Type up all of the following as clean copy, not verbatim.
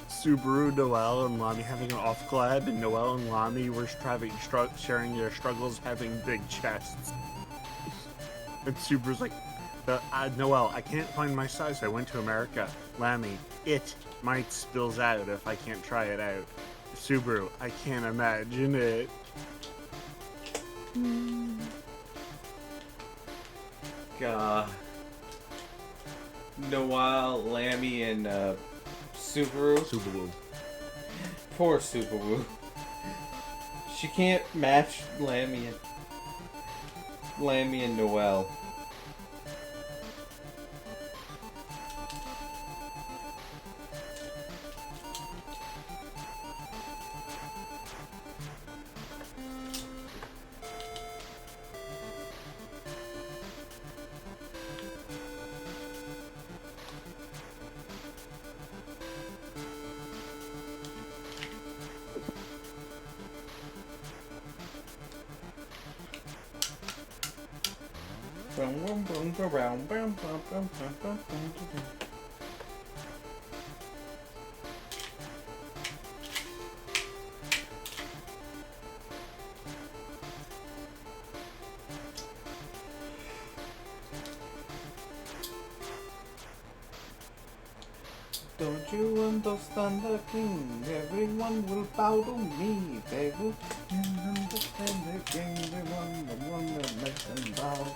Subaru, Noelle, and Lami having an off collab, and Noelle and Lami were sharing their struggles having big chests. And Subaru's like, Noelle, I can't find my size. I went to America. Lami, it might spills out if I can't try it out. Subaru, I can't imagine it. God. Noelle, Lami, and Subaru. Subaru. Poor Subaru. She can't match Lami and Noelle. Don't you understand the king? Everyone will bow to me. They will understand the king. Everyone will want to make them bow.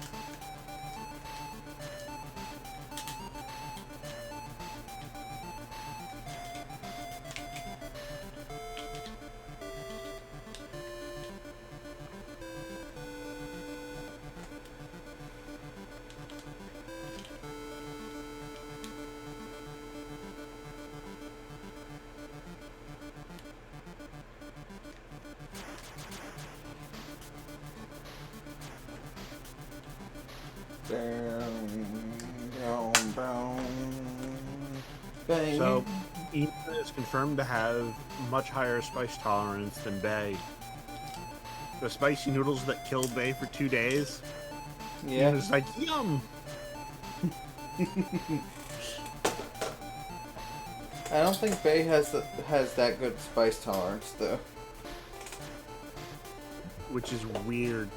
So, Ina is confirmed to have much higher spice tolerance than Bae. The spicy noodles that killed Bae for 2 days. Yeah. Ina's like, yum! I don't think Bae has that good spice tolerance though. Which is weird.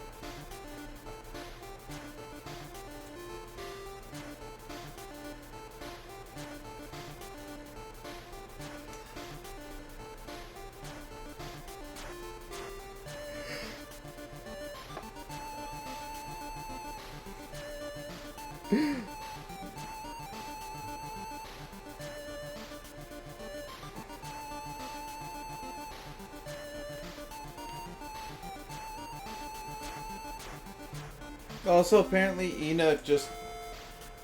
Also, apparently, Ina just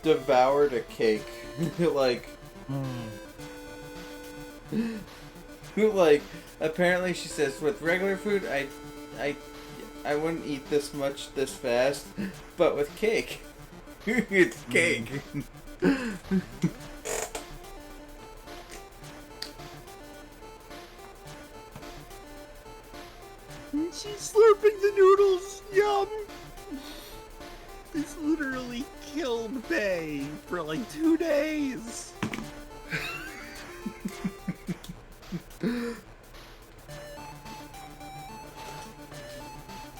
devoured a cake. like, like, apparently she says, with regular food, I wouldn't eat this much this fast, but with cake, it's cake. She's slurping the noodles. Yum! This literally killed Bae for like 2 days.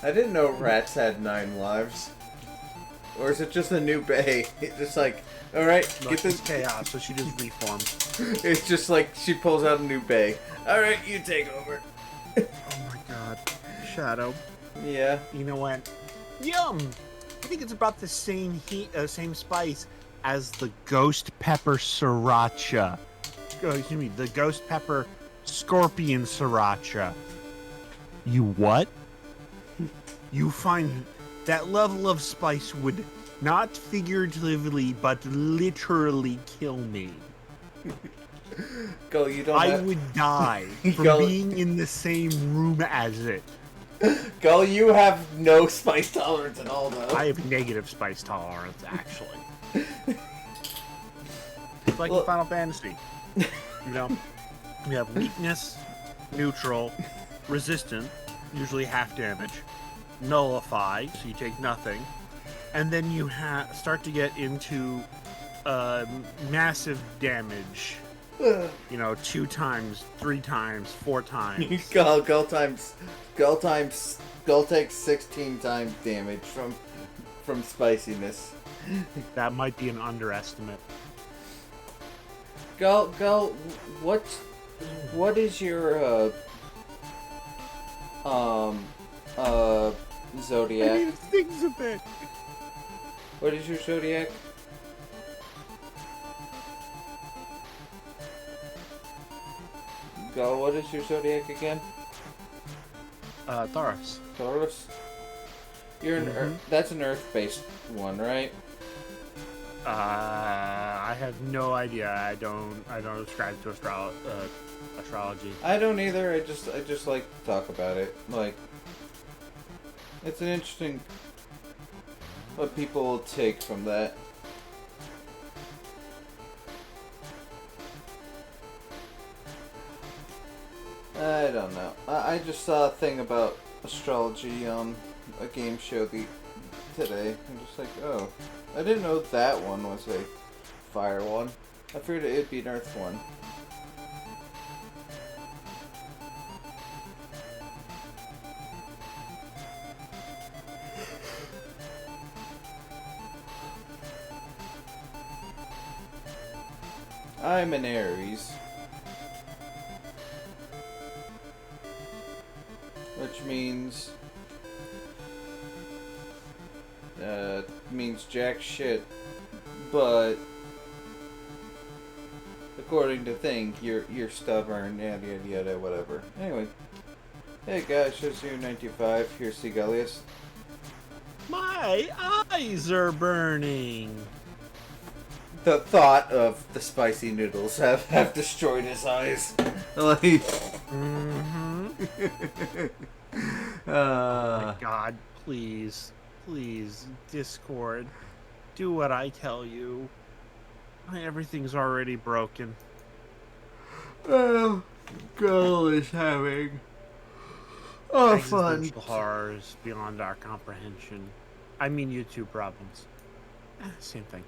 I didn't know rats had 9 lives. Or is it just a new Bae? It's just like, alright, get this chaos, so she just reformed. It's just like she pulls out a new Bae. Alright, you take over. Oh my god. Shadow. Yeah. You know what? Yum! I think it's about the same same spice as the ghost pepper sriracha. Excuse me, the ghost pepper scorpion sriracha. You what? You find that level of spice would not figuratively but literally kill me. Go, you don't I would die from being in the same room as it. Go, you have no spice tolerance at all, though. I have negative spice tolerance, actually. It's like in Final Fantasy. You know, we have weakness, neutral, resistant, usually half damage, nullify, so you take nothing, and then you start to get into massive damage. You know, 2 times, 3 times, 4 times. Gull takes 16 times damage from spiciness. That might be an underestimate. Gull, what is your I zodiac? need to think of it. What is your zodiac? Gull, what is your zodiac again? Taurus. Taurus. You're an Earth. That's an Earth-based one, right? I have no idea. I don't subscribe to astrology. I don't either. I just like to talk about it. Like, it's an interesting what people will take from that. I don't know. I just saw a thing about astrology on a game show today. I'm just like, oh, I didn't know that one was a fire one. I figured it'd be an earth one. I'm an Aries. Which means jack shit, but according to Thing, you're stubborn, yada yada yada, whatever. Anyway, hey guys, shows you 95. Here's Seagullius. My eyes are burning. The thought of the spicy noodles have destroyed his eyes. Like, Oh my God, please, Discord, do what I tell you. Everything's already broken. oh, Gale is having fun. Existential horrors beyond our comprehension. I mean YouTube problems. Same thing.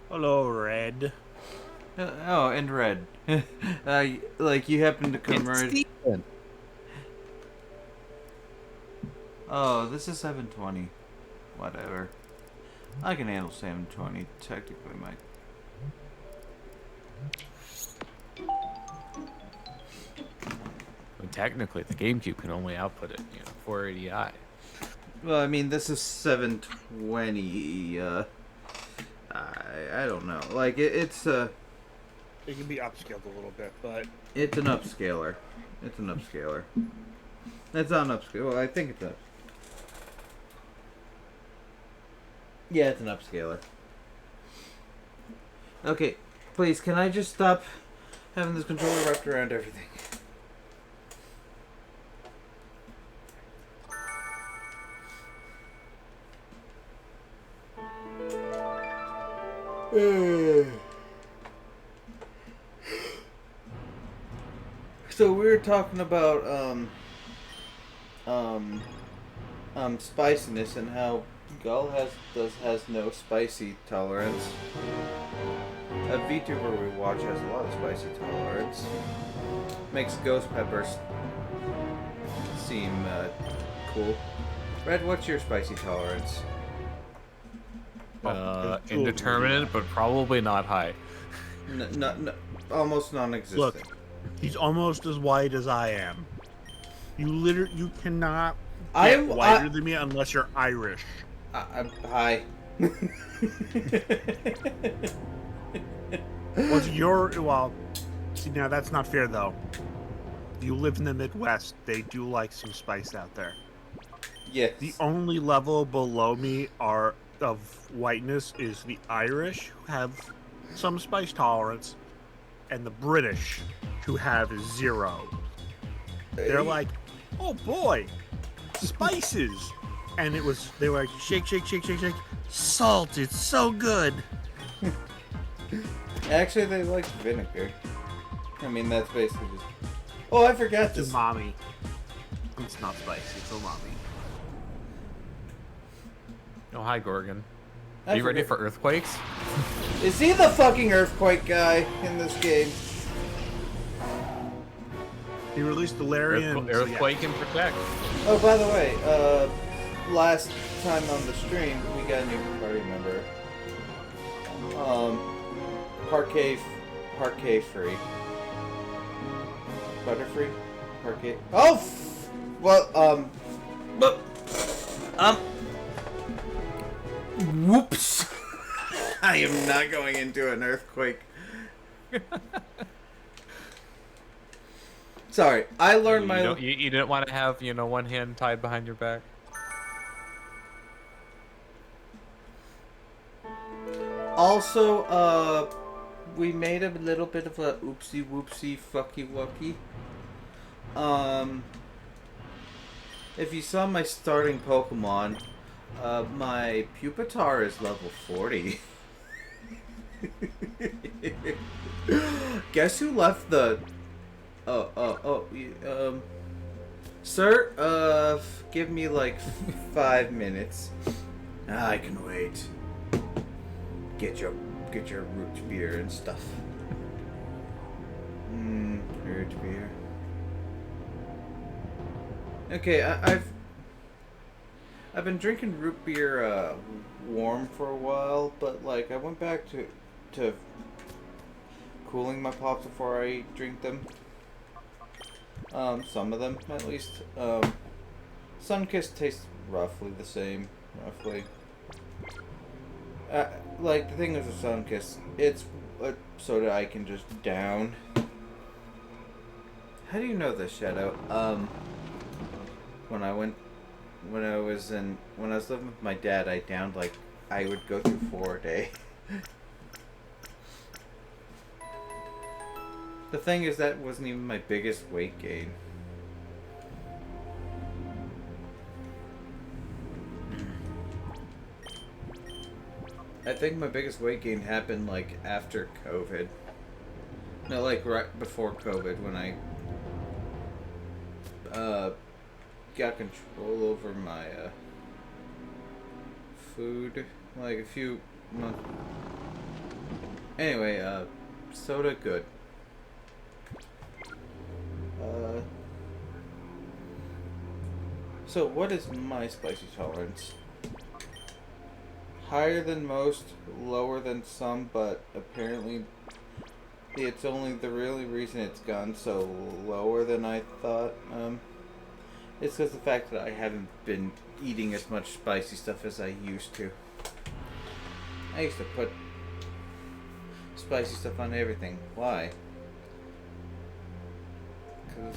Hello, Red. Oh, and Red. Like you happen to come right. Steven. Oh, this is 720. Whatever. I can handle 720. Technically, Mike. Well, technically, the GameCube can only output it, 480i. Well, I mean, this is 720. I don't know. Like it's It can be upscaled a little bit, but it's an upscaler. It's an upscaler. It's not an upscaler. Well, I think it's a. Yeah, it's an upscaler. Okay, please, can I just stop having this controller wrapped around everything? So we were talking about spiciness and how Gale has no spicy tolerance. A VTuber we watch has a lot of spicy tolerance. Makes ghost peppers seem cool. Red, what's your spicy tolerance? Indeterminate, but probably not high. No, almost non-existent. look, he's almost as white as I am. You cannot get whiter than me unless you're Irish. Hi. See, now that's not fair though. You live in the Midwest, they do like some spice out there. Yes. The only level below me of whiteness is the Irish, who have some spice tolerance, and the British, who have 0. They're like, oh boy, spices. And they were like, shake, shake, shake, shake, shake. Salt, it's so good. Actually, they like vinegar. I mean, that's basically just. Oh, I forgot this. Umami. It's not spicy. It's umami. Oh, hi, Gorgon. I Are you ready forget- for earthquakes? Is he the fucking earthquake guy in this game? He released the Larian. so yeah. Earthquake and protect. Oh, by the way, last time on the stream, we got a new party member. Parquet free. Butterfree? Parquet. Oh! Whoops! I am not going into an earthquake. Sorry, I learned You didn't want to have, one hand tied behind your back? Also, we made a little bit of a oopsie whoopsie fucky wucky. If you saw my starting Pokemon, my Pupitar is level 40. Guess who left the... Sir, give me like 5 minutes. I can wait. Get your root beer and stuff. Root beer. Okay, I've been drinking root beer warm for a while, but like I went back to cooling my pops before I drink them. Some of them at least. Sunkist tastes roughly the same, roughly. Like the thing is with Sunkist, it's a soda I can just down. How do you know this, Shadow? When I was living with my dad, I downed like I would go through 4 a day. The thing is that wasn't even my biggest weight gain. I think my biggest weight gain happened like after COVID. No, like right before COVID when I got control over my food, like a few months. Anyway, soda good. So what is my spicy tolerance? Higher than most, lower than some, but apparently it's only the really reason it's gone so lower than I thought. It's because the fact that I haven't been eating as much spicy stuff as I used to. I used to put spicy stuff on everything. Why? Because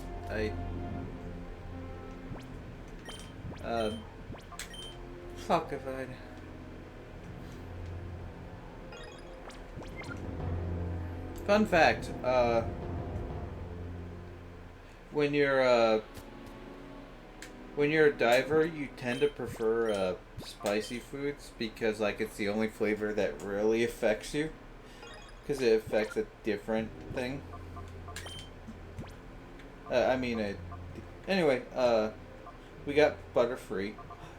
fuck if I'd... Fun fact, when you're a diver, you tend to prefer spicy foods because like it's the only flavor that really affects you, because it affects a different thing. Anyway, we got Butterfree.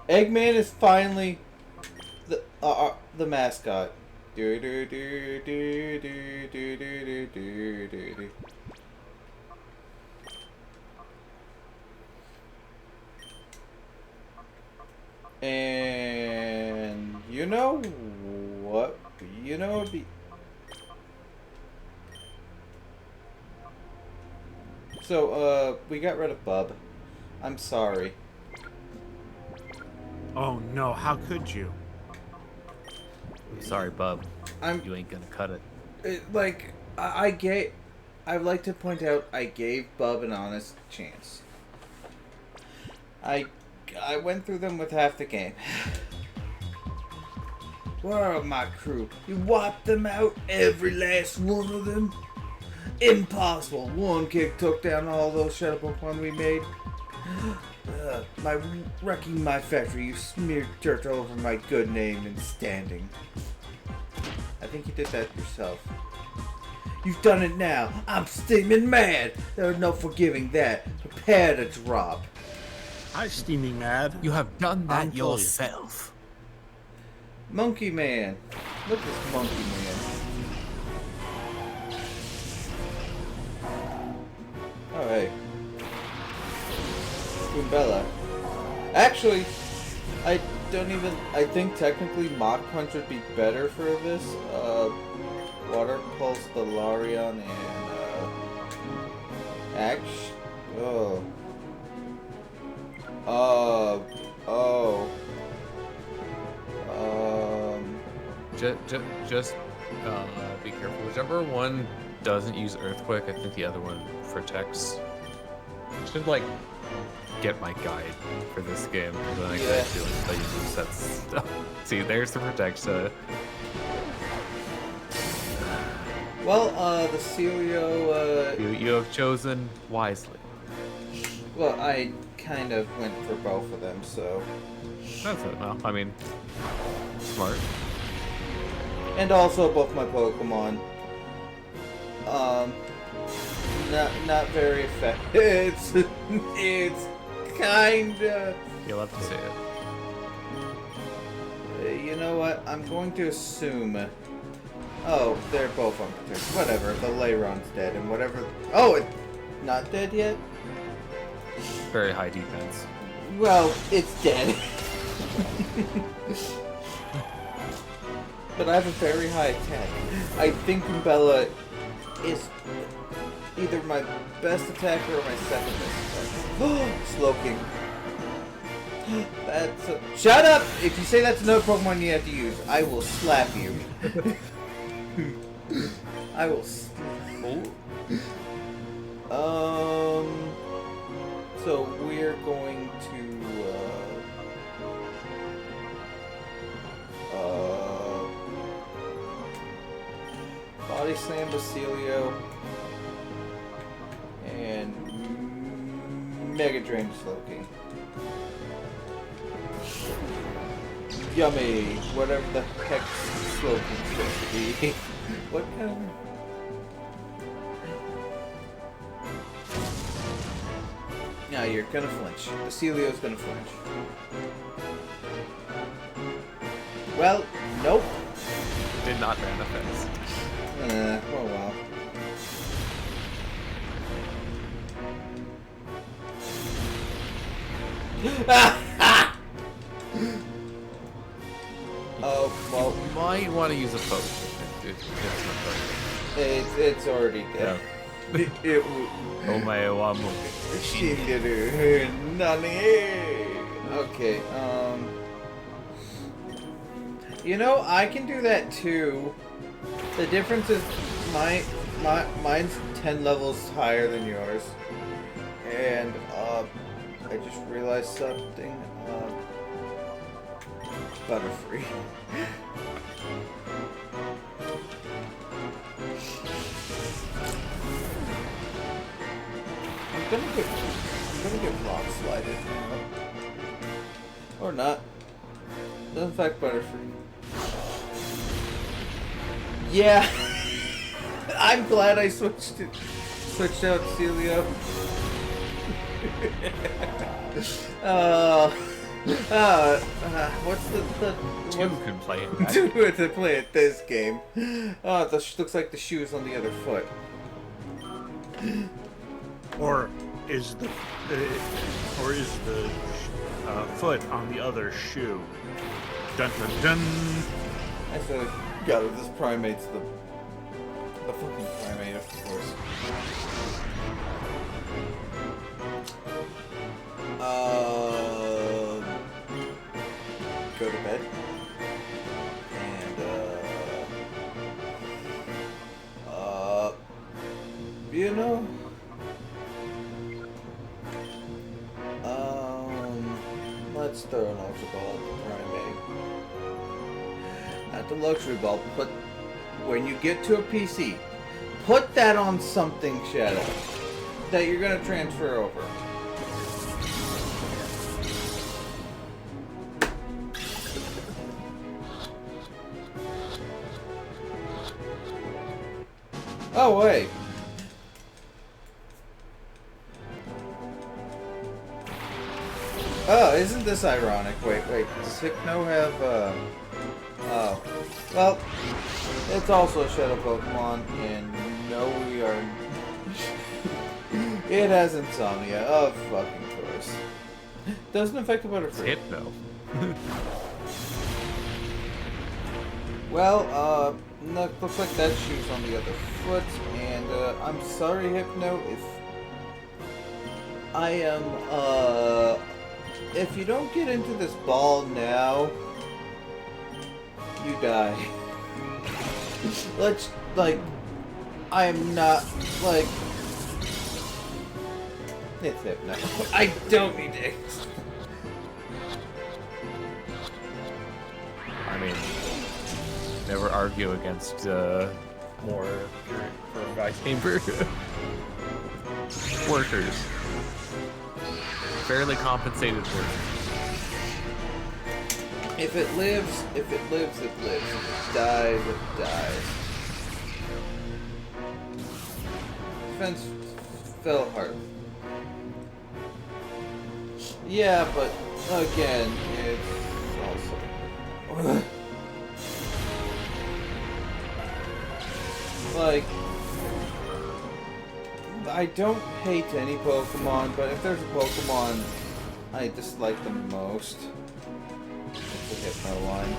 Eggman is finally the mascot. Do do do do do do do do do do. And you know what? You know So we got rid of Bub. I'm sorry. Oh no! How could you? I'm sorry, bub. You You ain't gonna cut it. I'd like to point out I gave Bub an honest chance. I went through them with half the game. Where are my crew? You wiped them out, every last one of them? Impossible. One kick took down all those shadow Pokemon we made. By wrecking my factory, you smeared dirt over my good name and standing. I think you did that yourself. You've done it now. I'm steaming mad. There's no forgiving that. Prepare to drop. Hi, Steaming Mad. You have done that Uncle you. yourself. Monkey Man. Look at this Monkey Man. Oh, hey. Goombella. Actually, I think technically Mach Punch would be better for this. Water Pulse, Balarion, and, Just be careful. Whichever one doesn't use Earthquake, I think the other one protects. Should like get my guide for this game, because then I can actually like tell you who sets stuff. See, there's the Protecta. well, the Celio, You have chosen wisely. well, I kind of went for both of them, so. That's it. Well, I mean, smart. And also both my Pokemon. Not very effective. It's kinda. You'll have to say it. You know what? I'm going to assume. Oh, they're both unprotected. Whatever. The Lairon's dead, and whatever. Oh, it's not dead yet. Very high defense. Well, it's dead. But I have a very high attack. I think Goombella is either my best attacker or my second best attacker. Slowking. That's a... Shut up! If you say that's another Pokemon you have to use, I will slap you. I will So we're going to Body Slam Basilio and Mega Drain Slowking. Yummy! Whatever the heck Slowking's supposed to be. What kind of... Now you're gonna flinch. Basilio's gonna flinch. Well, nope. Did not manifest. Oh well. Oh, well. You might want to use a potion. It's already dead. It Omae wa mu. Shinderu Nani. Okay, you know, I can do that too. The difference is mine's 10 levels higher than yours. And I just realized something. Butterfree. I'm gonna get rock slided. Or not. Doesn't affect Butterfree. Yeah. I'm glad I switched out Celio. What's the Two can play it. Right? Two to play at this game. Oh, this looks like the shoe's on the other foot. Or is the foot on the other shoe? Dun dun dun. I said, God, this primate's the fucking primate, of course. Go to bed. And, you know, let's throw an Ultra Ball at the primate. Not the Luxury Ball, but when you get to a PC, put that on something, Shadow, that you're gonna transfer over. Oh, wait. Oh, isn't this ironic? Wait. Does Hypno have, oh. Well, it's also a Shadow Pokemon, and no, we are... It has Insomnia, of fucking course. Doesn't affect the Butterfree. Hypno. Well, looks like that shoe's on the other foot, and, I'm sorry, Hypno, if you don't get into this ball now, you die. I am not, it's Hypno. I don't need it. I mean, never argue against more guy chamber workers. Fairly compensated workers. If it lives, it lives. If it dies, it dies. Defense fell hard. Yeah, but again, it's also like, I don't hate any Pokemon, but if there's a Pokemon I dislike the most, it's the Hypno one.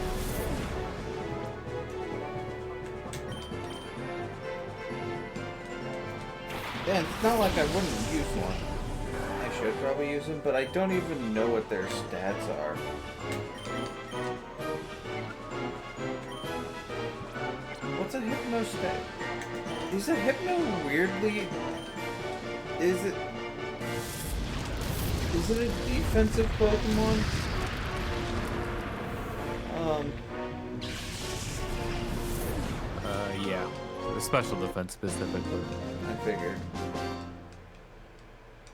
And it's not like I wouldn't use one. I should probably use them, but I don't even know what their stats are. What's a Hypno stat? Is a Hypno weirdly... Is it a defensive Pokemon? Yeah. The special defense specifically. I figured.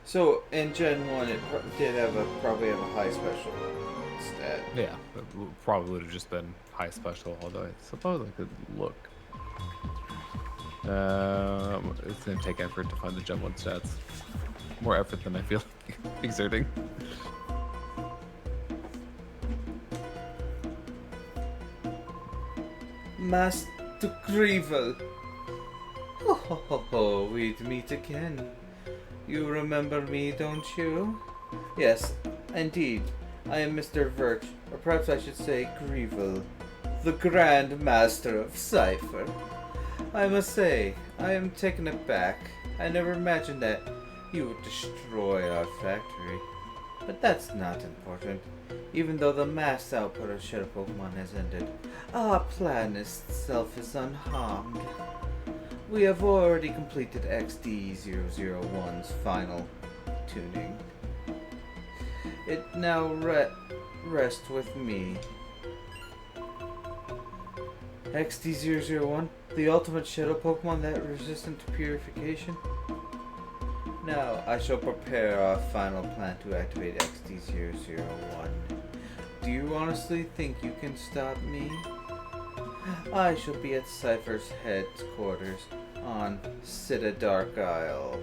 So, in Gen 1, it did have probably have a high special stat. Yeah, it probably would have just been high special, although I suppose I could look. It's gonna take effort to find the Gen 1 stats. More effort than I feel like exerting. Master Grevel. Ho ho ho ho, we'd meet again. You remember me, don't you? Yes, indeed. I am Mr. Virch, or perhaps I should say Grevel, the Grand Master of Cipher. I must say, I am taken aback. I never imagined that you would destroy our factory. But that's not important. Even though the mass output of Shadow Pokemon has ended, our plan itself is unharmed. We have already completed XD001's final tuning. It now rests with me. XD001, the ultimate Shadow Pokemon that resistant to purification? Now, I shall prepare our final plan to activate XD001. Do you honestly think you can stop me? I shall be at Cipher's headquarters on Cita Dark Isle,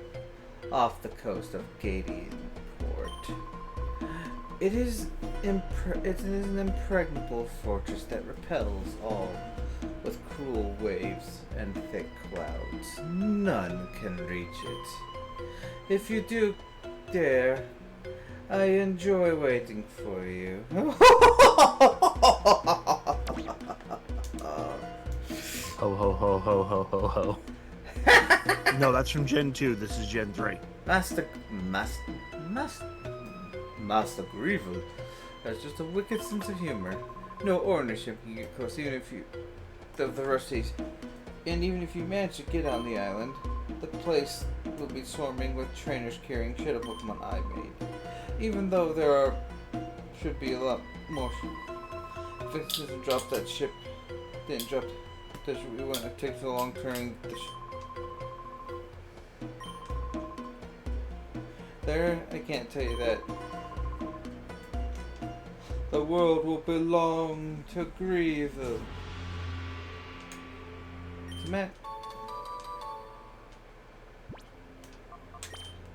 off the coast of Gadian Port. It is an impregnable fortress that repels all with cruel waves and thick clouds. None can reach it. If you do dare, I enjoy waiting for you. Ho ho ho ho ho ho ho. No, that's from Gen 2. This is Gen 3. Master Grevel has just a wicked sense of humor. No ownership can get close, even if you... The rusties. And even if you manage to get on the island, the place will be swarming with trainers carrying Shadow Pokemon I made. Even though there should be a lot more. Fix doesn't drop that ship. Didn't drop. We wouldn't have taken so long turning the There, I can't tell you that. The world will belong to Grevel. Matt.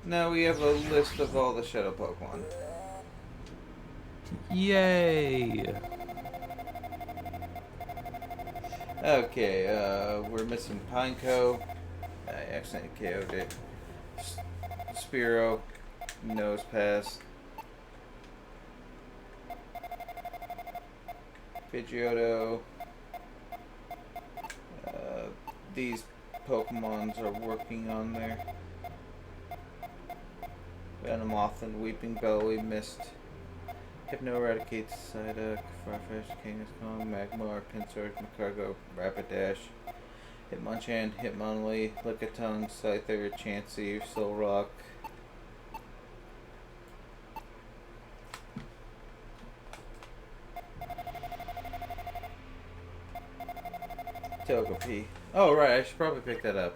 Now we have a list of all the Shadow Pokemon. Yay! Okay, we're missing Pineco. I accidentally KO'd it. Spiro, nose pass. Pidgeotto. These Pokemons are working on there. Venomoth and Weeping Belly missed. Hypno eradicates Psyduck, Farfetch, Kangaskhan, Magmar, Pinsir, Macargo, Rapidash, Hitmonchan, Hitmonlee, Lickitung, Scyther, Chansey, Solrock. Togepi. Oh right, I should probably pick that up.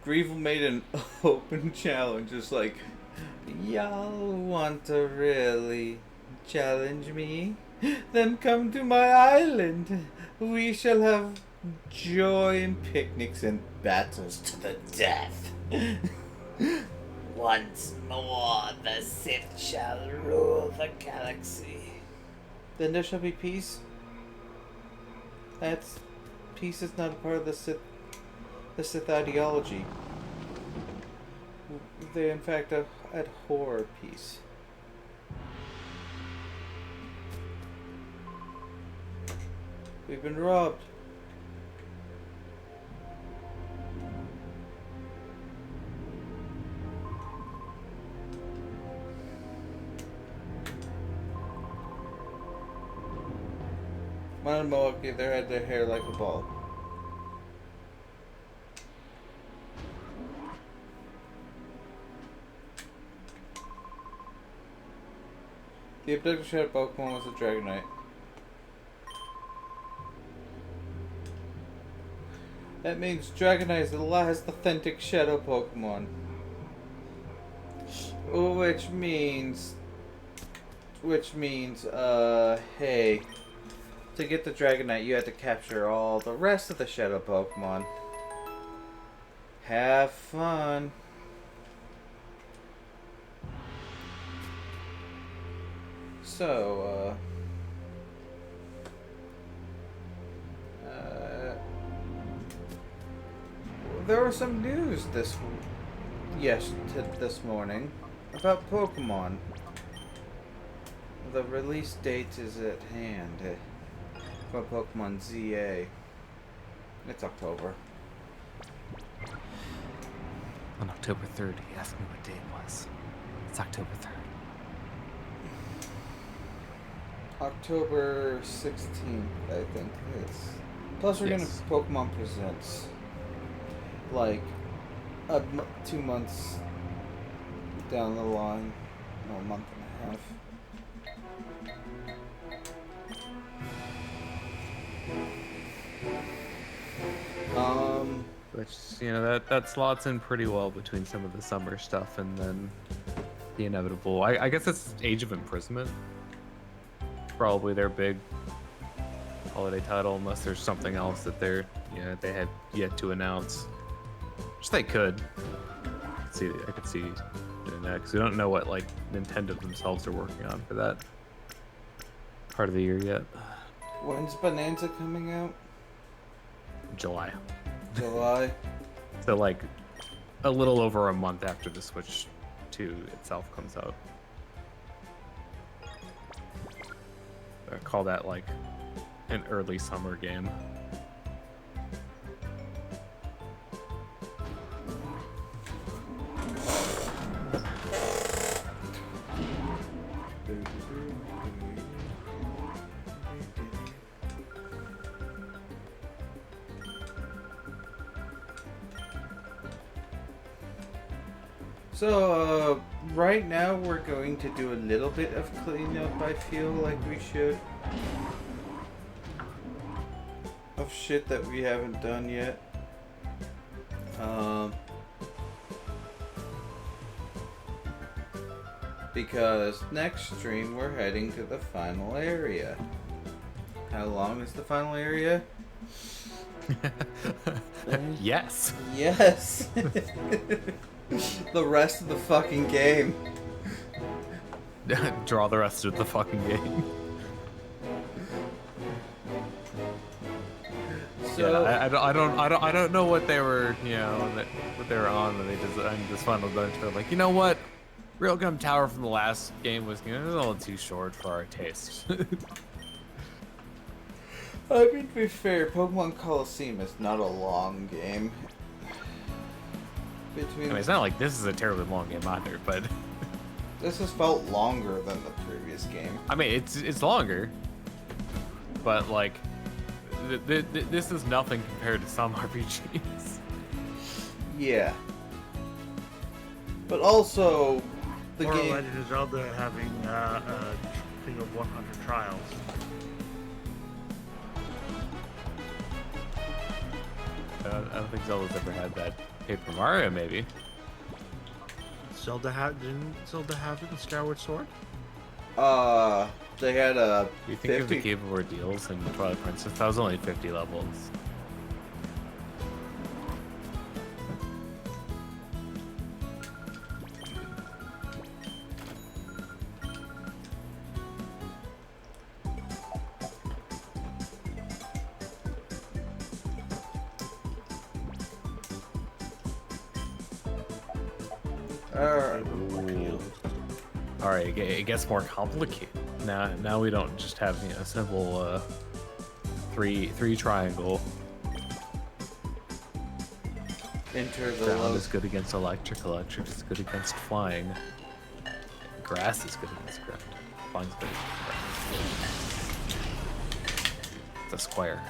Greevil made an open challenge, just like, y'all want to really challenge me? Then come to my island. We shall have joy and picnics and battles to the death. Once more, the Sith shall rule the galaxy. Then there shall be peace. Peace is not a part of the Sith ideology. They in fact abhor peace. We've been robbed. Monomoke, they had their hair like a ball. The abducted shadow Pokemon was a Dragonite. That means Dragonite is the last authentic shadow Pokemon. Which means, hey, to get the Dragonite, you have to capture all the rest of the shadow Pokemon. Have fun. So, there was some news this morning about Pokemon. The release date is at hand for Pokemon ZA. It's October. On October 3rd, he asked me what day it was. It's October 3rd. October 16th, I think. Plus, we're Yes. gonna Pokemon Presents. Like, 2 months down the line. No, a month and a half. Which, you know, that slots in pretty well between some of the summer stuff and then the inevitable. I guess it's Age of Imprisonment. Probably their big holiday title, unless there's something else that they have yet to announce. Which they could. I could see doing that because we don't know what like Nintendo themselves are working on for that part of the year yet. When's Bonanza coming out? July. July. So like a little over a month after the Switch 2 itself comes out. I call that like an early summer game. So, right now we're going to do a little bit of cleanup, I feel like we should. Of shit that we haven't done yet. Because next stream we're heading to the final area. How long is the final area? Yes. Yes! The rest of the fucking game. Draw the rest of the fucking game. So Yeah, I don't know what they were, you know, what they were on when they designed this final dungeon. They're like, you know what? Railgun Tower from the last game was, a little too short for our taste. I mean, to be fair, Pokemon Coliseum is not a long game. I mean, it's not like this is a terribly long game either, but This has felt longer than the previous game. I mean, it's longer, but like, this is nothing compared to some RPGs. Yeah. But also, the or game... Legend of Zelda having a thing of 100 trials. I don't think Zelda's ever had that. Paper Mario, maybe. Didn't Zelda have it in Skyward Sword? They had a You think of the Cave of Ordeals and Twilight Princess? That was only 50 levels. All right, it gets more complicated. Now we don't just have a simple three triangle. Enter the Ground is good against electric. Electric is good against flying. Grass is good against ground. Flying is good against ground. It's a square.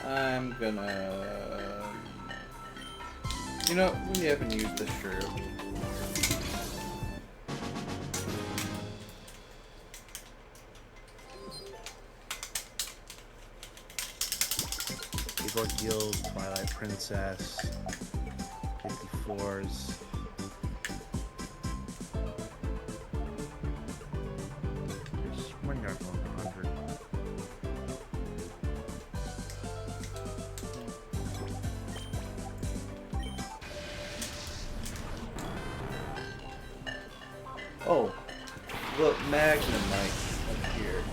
I'm gonna... You know, we haven't used this shrew. Cave Ordeals, Twilight Princess, 54s. When you're going 100. Oh, look, Magnemite appeared.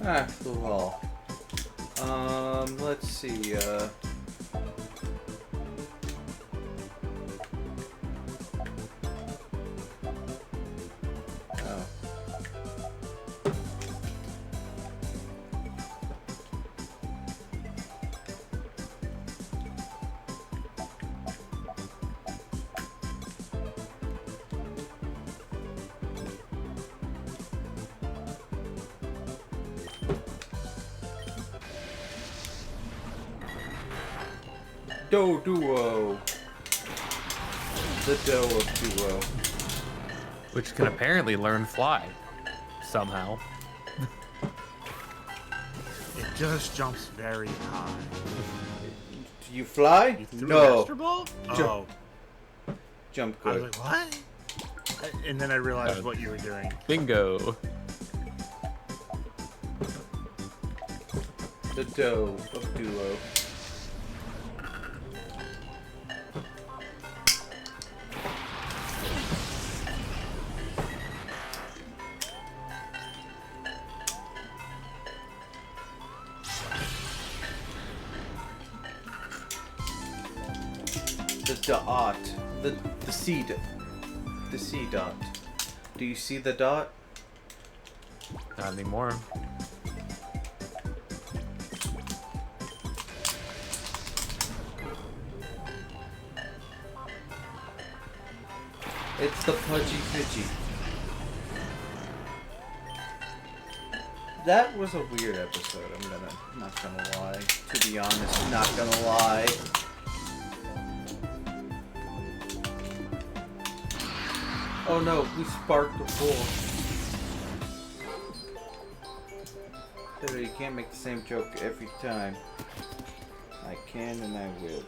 Ah, the wall. Let's see, Oh. Duo. The Doe of Duo. Which can apparently learn fly somehow. It just jumps very high. Do you fly? You threw an No. extra ball? Oh, Jump I was good. like, what? And then I realized what you were doing. Bingo. The Doe of Duo. The dot. The seed. The C dot. Do you see the dot? Not anymore. It's the Pudgy Pidgey. That was a weird episode, I'm not gonna lie. To be honest, not gonna lie. Oh no, we sparked the pool. So you can't make the same joke every time. I can and I will.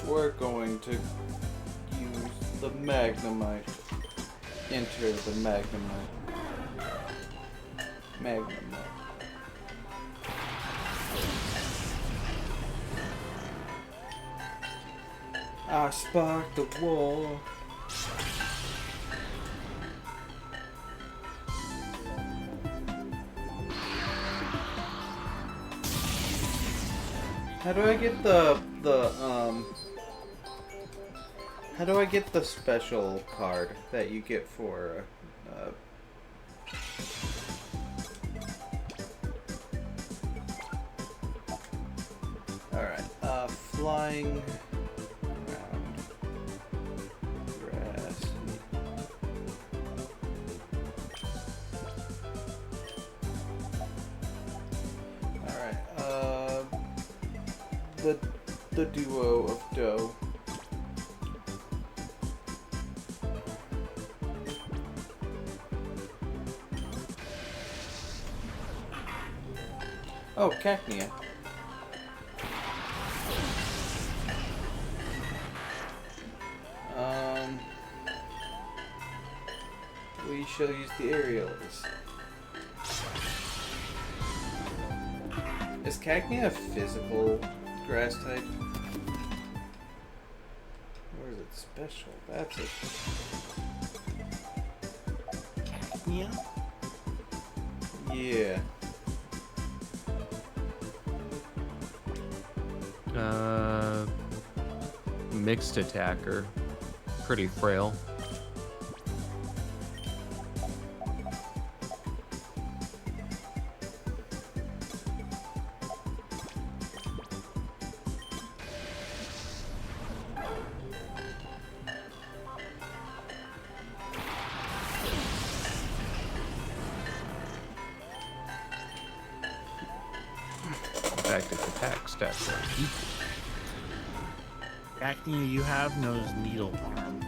We're going to use the Magnemite. Enter the Magnemite. Magnemite. I sparked the war. How do I get how do I get the special card that you get for, Alright, flying around grass. Alright, the duo of dough. Oh, Cacnea. We shall use the aerials. Is Cacnea a physical grass type? Or is it special? That's it. Cacnea? Yeah. Mixed attacker. Pretty frail. In fact, its attack stats are equal. Cacnea you have knows Needle Arm.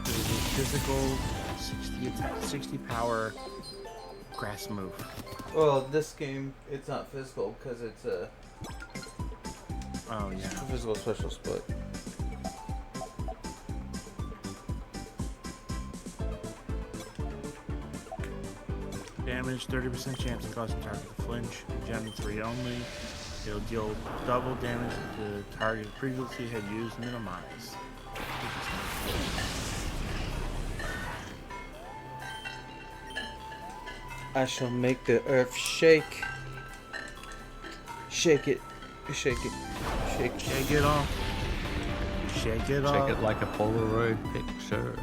It is a physical 60 attack, 60 power grass move. Well, this game, it's not physical because it's a Oh yeah. physical special split. Damage, 30% chance of causing target to flinch. Gem 3 only. It'll deal double damage to target previously had used minimize. I shall make the earth shake. Shake it. Shake it. Shake it. Shake it off. Shake it off. Shake it like a Polaroid picture.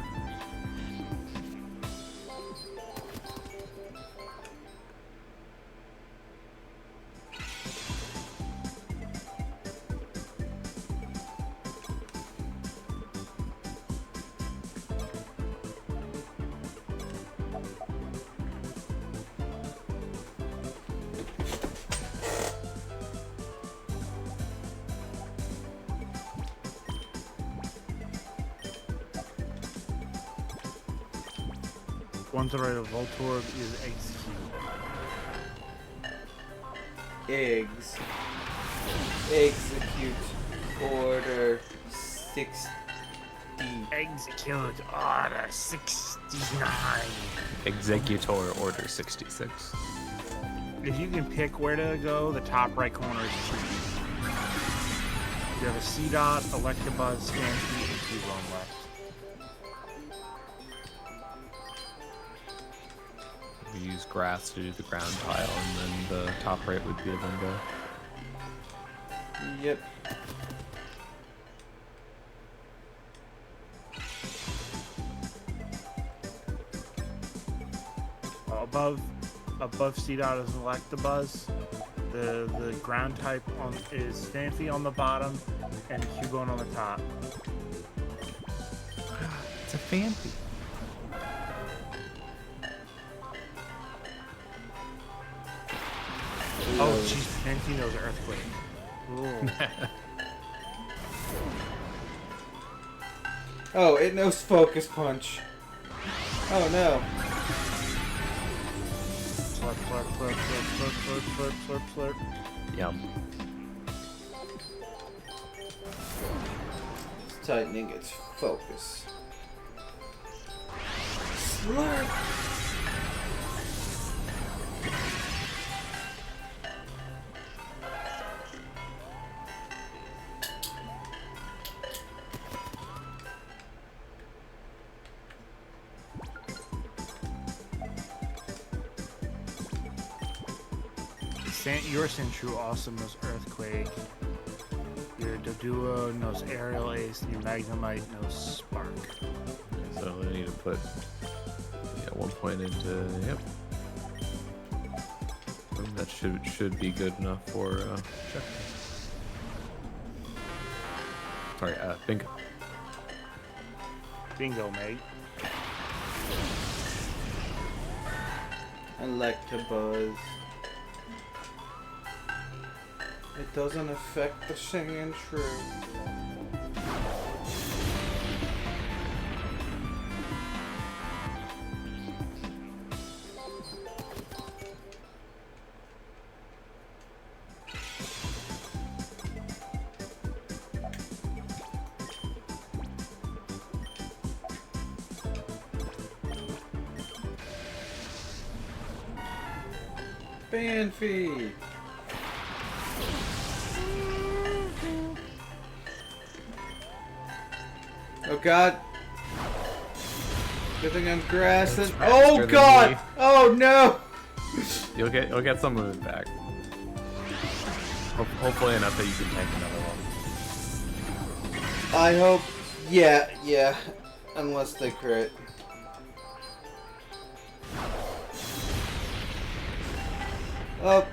Once the right of Voltorb is executed. Eggs. Execute order 6 Execute Order 69. Executor Order 66. If you can pick where to go, the top right corner is Q. You have a C-Dot, Electabuzz, Stampede, and Q on left. We use grass to do the ground tile, and then the top right would be a window. Yep. Above C-Dot is Electabuzz. The ground type is Stampede on the bottom, and Cubone on the top. It's a fancy. Oh, jeez, Fantino's Earthquake. Ooh. Oh, it knows Focus Punch. Oh no. Slurp, slurp, slurp, slurp, slurp, slurp, slurp, slurp. Yum. It's tightening its focus. Slurp. Your Sandshrew also knows Earthquake. Your Doduo knows Aerial Ace. Your Magnemite knows Spark. So I need to put 1 point into that should be good enough for check. Sorry, bingo. Bingo, mate. Electabuzz. It doesn't affect the Sandshrew. Fanfy! Oh god. Good thing I'm grass and oh god! Oh no! You'll get some of it back. Hopefully enough that you can tank another one. I hope. Yeah. Unless they crit. Oh.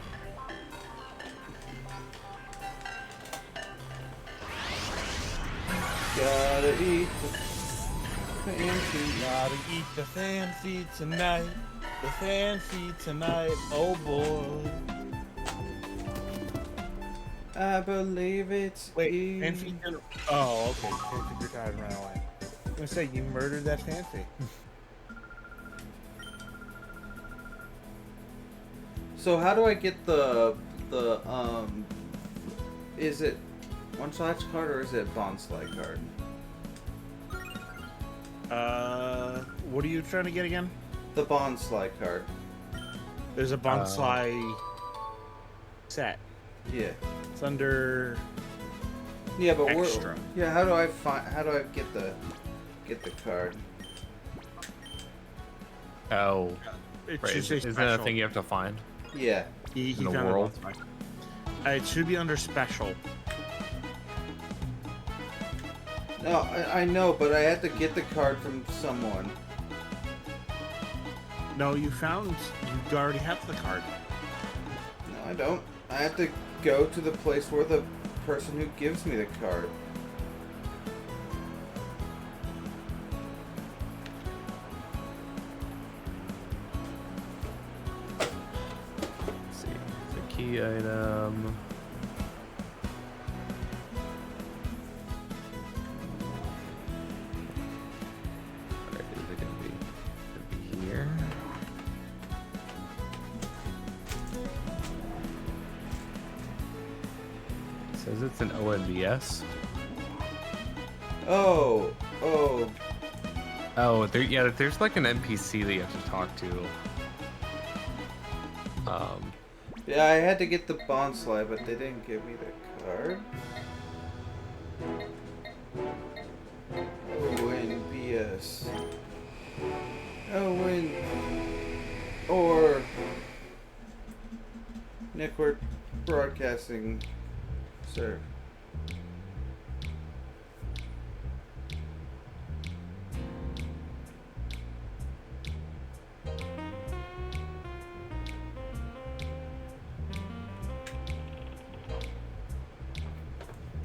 Gotta eat the fancy. Gotta eat the fancy tonight. The fancy tonight. Oh boy. I believe it's Wait, Fancy? Oh, okay. Fancy, you're tired and ran away. I'm gonna say you murdered that Fancy. So how do I get the is it one slash card or is it bond slide card? What are you trying to get again? The bond slide card. There's a bonsai set. Yeah. It's under Yeah, but extra. how do I get the card? Oh, It right. should say Isn't that a special. thing you have to find? Yeah. He in the found world? It should be under special. No, I know, but I had to get the card from someone. No, you already have the card. No, I don't. I have to go to the place where the person who gives me the card. Let's see. It's a key item. Alright, is it gonna be here? It says it's an ONBS. Oh, Oh. Oh, there's like an NPC that you have to talk to. Yeah, I had to get the bond slide, but they didn't give me the card. Owen BS. Owen. Or Network Broadcasting, sir.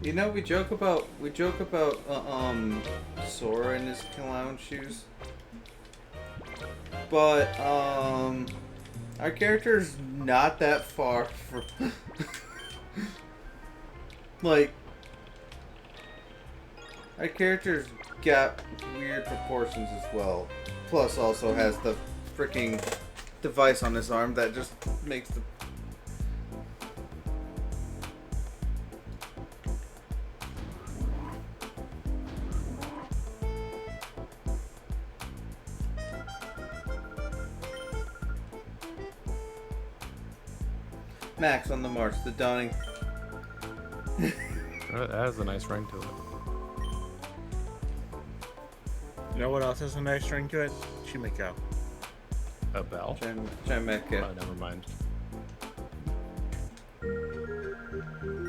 You know, we joke about Sora in his clown shoes, but our character's not that far from like our character's got weird proportions as well. Plus, also has the freaking device on his arm that just makes the Max on the march, the dawning. That has a nice ring to it. You know what else has a nice ring to it? Shimiko. A bell? Jamaica. Oh, never mind.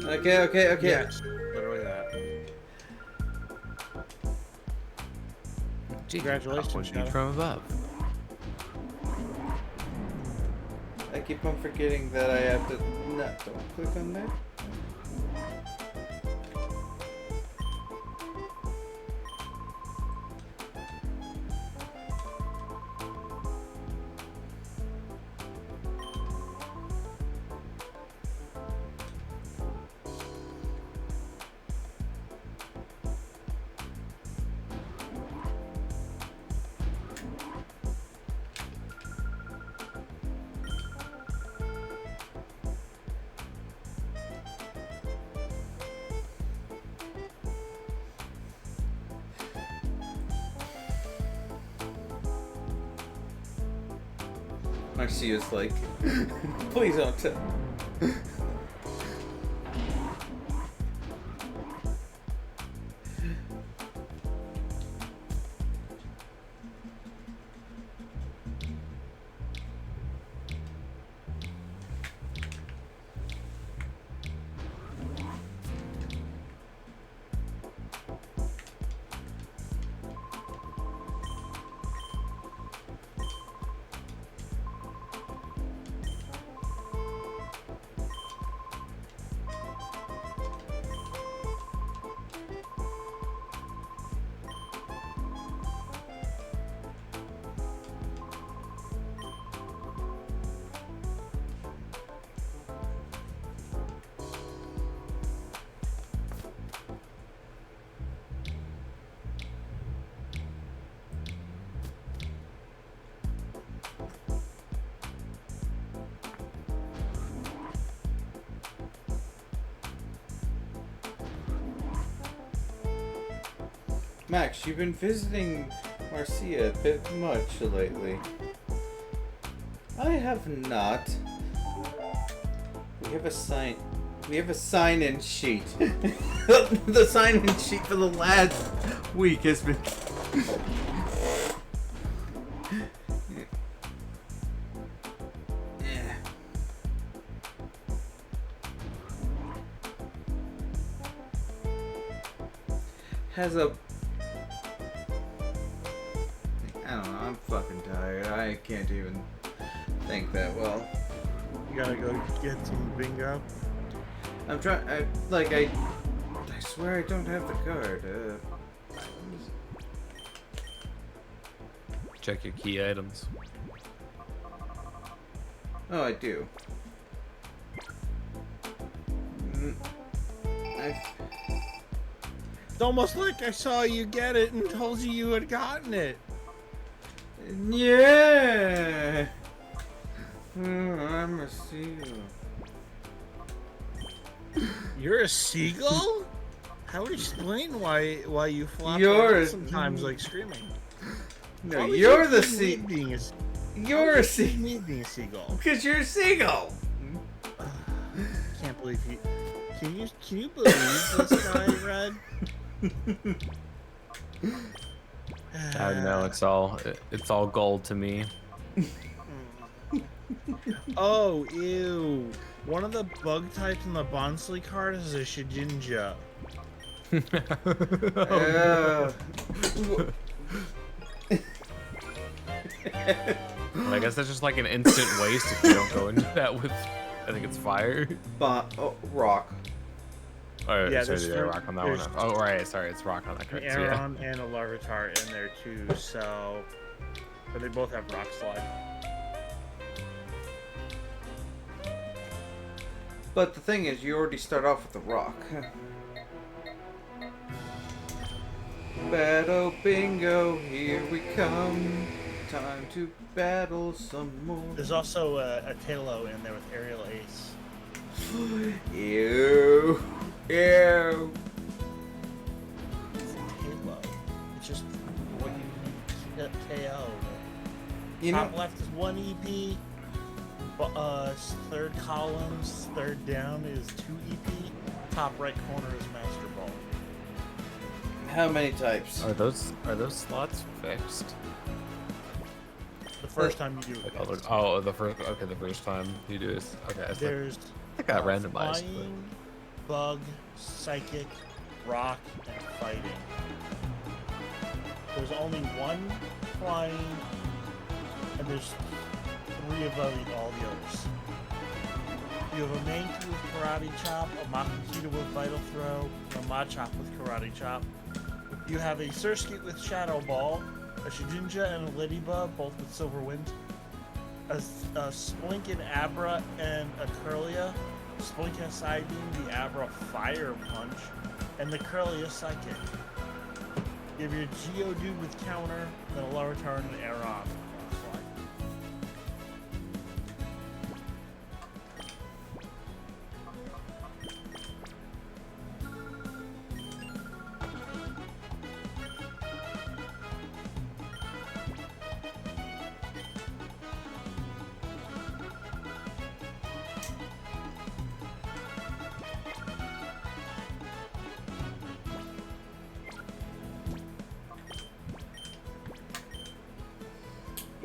Okay. Yes, literally that. Congratulations, Upward Shadow. from above. I keep on forgetting that I have to don't click on that. Marcia's like, please don't tell. Max, you've been visiting Marcia a bit much lately. I have not. We have a sign-in sheet. The sign-in sheet for the last week has been. Has a. I don't know. I'm fucking tired. I can't even think that well. You gotta go get some bingo. I'm trying. I swear I don't have the card. Check your key items. Oh, I do. It's almost like I saw you get it and told you you had gotten it. Yeah. I'm a seagull. You're a seagull? That would explain why you flop You're- around sometimes like screaming. No, Why would you're you the accuse me being a You're a accuse sea. me being a seagull. Because you're a seagull. Can't believe you. Can you believe this guy, Red? No, it's all gold to me. Oh, ew. One of the bug types in the Bonsley card is a Shijinja. Well, I guess that's just like an instant waste if you don't go into that with. I think it's fire. Rock. Oh, Yeah, sorry, there's yeah, rock on that one. there's- Oh, right, sorry, it's rock on that An card. So, yeah. Aeron and a Larvitar in there too, so. But they both have Rock Slide. But the thing is, you already start off with a rock. Battle bingo, here we come. Time to battle some more. There's also a Talo in there with Aerial Ace. Ew. Ew. It's a Talo. It's just what you get KO. You know, Top left is 1 EP. Third columns, third down is 2 EP. Top right corner is Master Ball. how many types? Are those slots fixed? The first time you do it. Oh, the first time you do this. Okay, I There's think I got randomized. flying, bug, psychic, rock, and fighting. There's only one flying, and there's 3 above all the others. You have a Mankey with Karate Chop, a Makikita with Vital Throw, and a Machop with Karate Chop. You have a Surskit with Shadow Ball, a Shijinja and a Ladybug, both with Silver Wind, a Splink and Abra and a Curlia. Splink has Side Beam, the Abra Fire Punch, and the Curlia Psychic. You have your Geodude with Counter, then a Larvitar and an Aeron.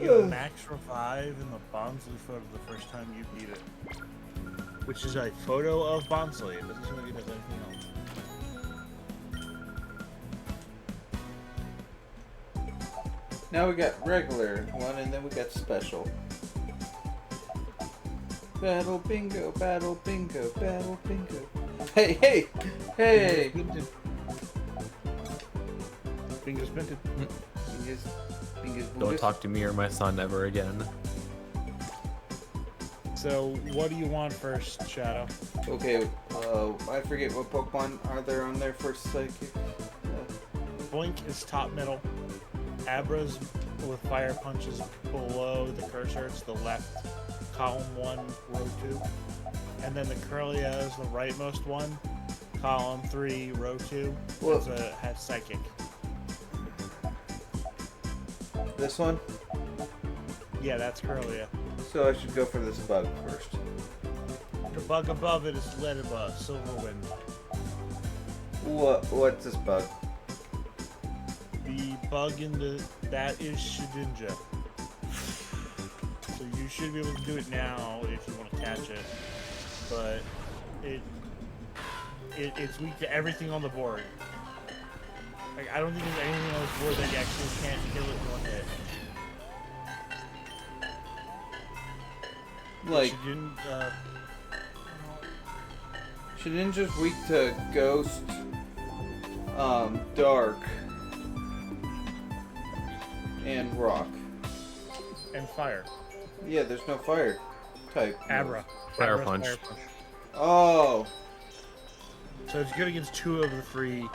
You have Max Revive in the Bonsley photo the first time you beat it. Which is a photo of Bonsley. It doesn't seem like it does anything else. Now we got regular one, and then we got special. Battle bingo, battle bingo, battle bingo. Hey, hey, hey! Fingers minted. Bingus, bingus, Don't bungus. talk to me or my son ever again. So, what do you want first, Shadow? Okay, I forget what Pokemon are there on there for psychic. Blink is top middle. Abra's with Fire Punches below the cursor. It's the left column 1, row 2. And then the Curlia is the rightmost one. Column 3, row 2. Well- Has Psychic. This one? Yeah, that's Curlia. So I should go for this bug first. The bug above it is Ladybug, Silverwind. What's this bug? The bug that is Shedinja. So you should be able to do it now if you want to catch it. But it's weak to everything on the board. Like, I don't think there's anything on this board that you actually can't kill it in one hit. Like, Shedinja's weak to Ghost, Dark, and Rock. and Fire. Yeah, there's no fire type. Abra. Fire Abra's Punch. Fire Punch. Oh, So it's good against 2 of the 3.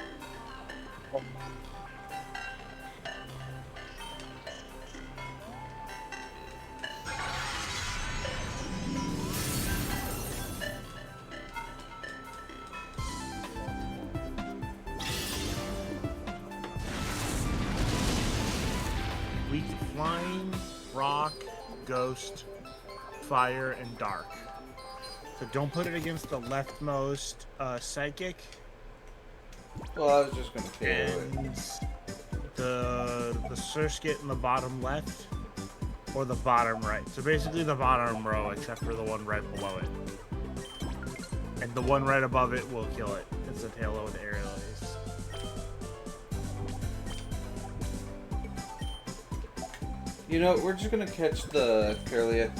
weak to flying, rock, ghost, fire, and dark. So don't put it against the leftmost psychic Well, I was just gonna KO it. and the Surskit in the bottom left or the bottom right. So basically the bottom row except for the one right below it. And the one right above it will kill it. It's a Taillow with aerial ace. You know, we're just gonna catch the Curlia.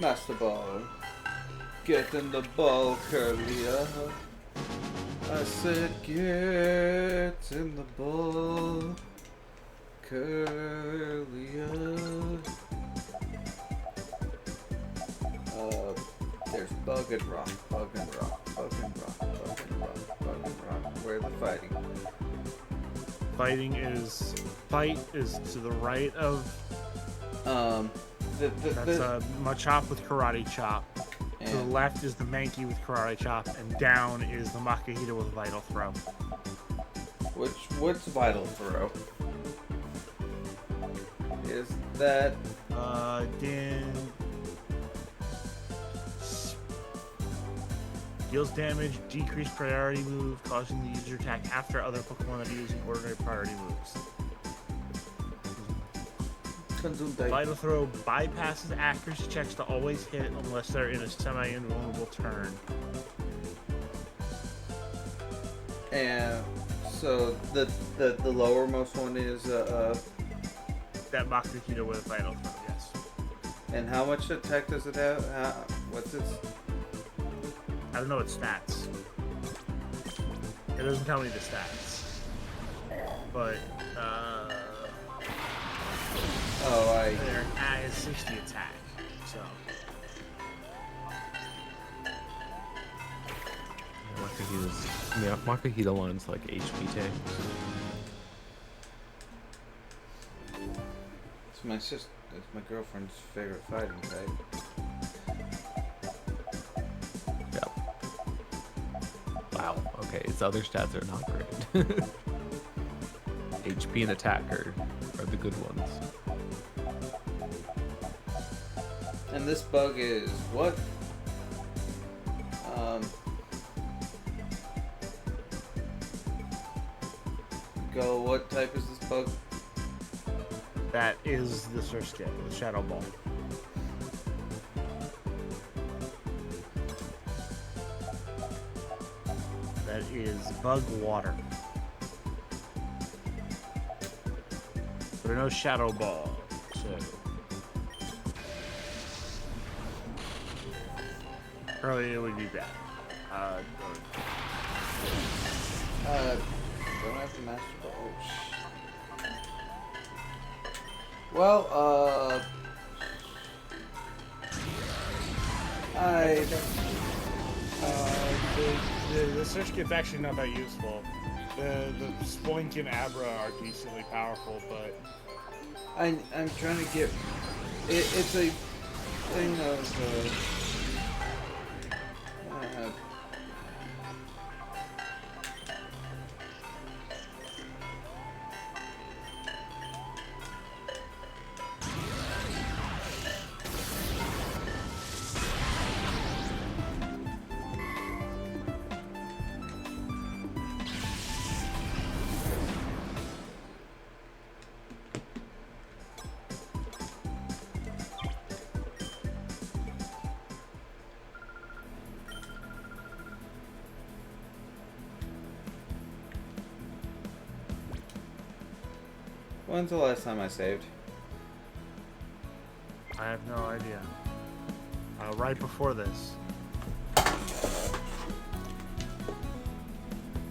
Master Ball. Get in the ball, Curlia. I said get in the ball, Curlia. There's bug and rock, bug and rock, bug and rock, bug and rock, bug and rock. Where the fighting? Fight is to the right of that's a Machop with Karate Chop. To the left is the Mankey with Karate Chop, and down is the Makahita with Vital Throw. What's Vital Throw? Is that Then deals damage, decreased priority move, causing the user attack after other Pokemon that are using ordinary priority moves. Vital Throw bypasses accuracy checks to always hit unless they're in a semi-invulnerable turn. And so the lowermost one is That Makahita with Vital Throw, yes. and how much attack does it have? What's its? I don't know its stats. It doesn't tell me the stats. But, Their cat is 60 attack, so. Makahita line's like HP tank. It's my sister. It's my girlfriend's favorite fighting type. Yep. Wow. Okay, its other stats are not great. HP and attack are the good ones. And this bug is what? Go. What type is this bug? That is the Surskit, the Shadow Ball. That is Bug Water. There are no Shadow Ball, so. Earlier it would be bad. Don't have the Master Ball. Oh, well, the Surskit's actually not that useful. The Spoink and Abra are decently powerful, but I'm trying to get. It's a thing of. When's the last time I saved? I have no idea. Right before this.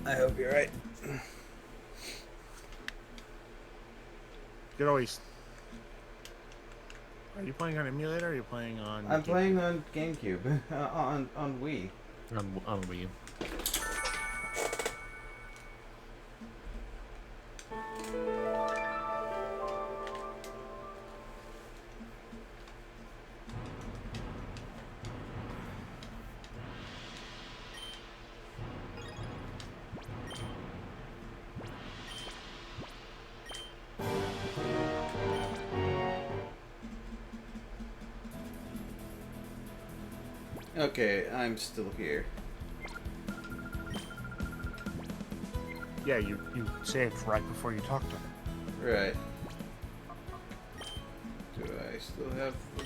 I hope you're right. You could always. Are you playing on emulator or are you playing on? I'm playing on GameCube. on Wii. On Wii. Okay, I'm still here. Yeah, you saved right before you talked to her. Right. Do I still have the...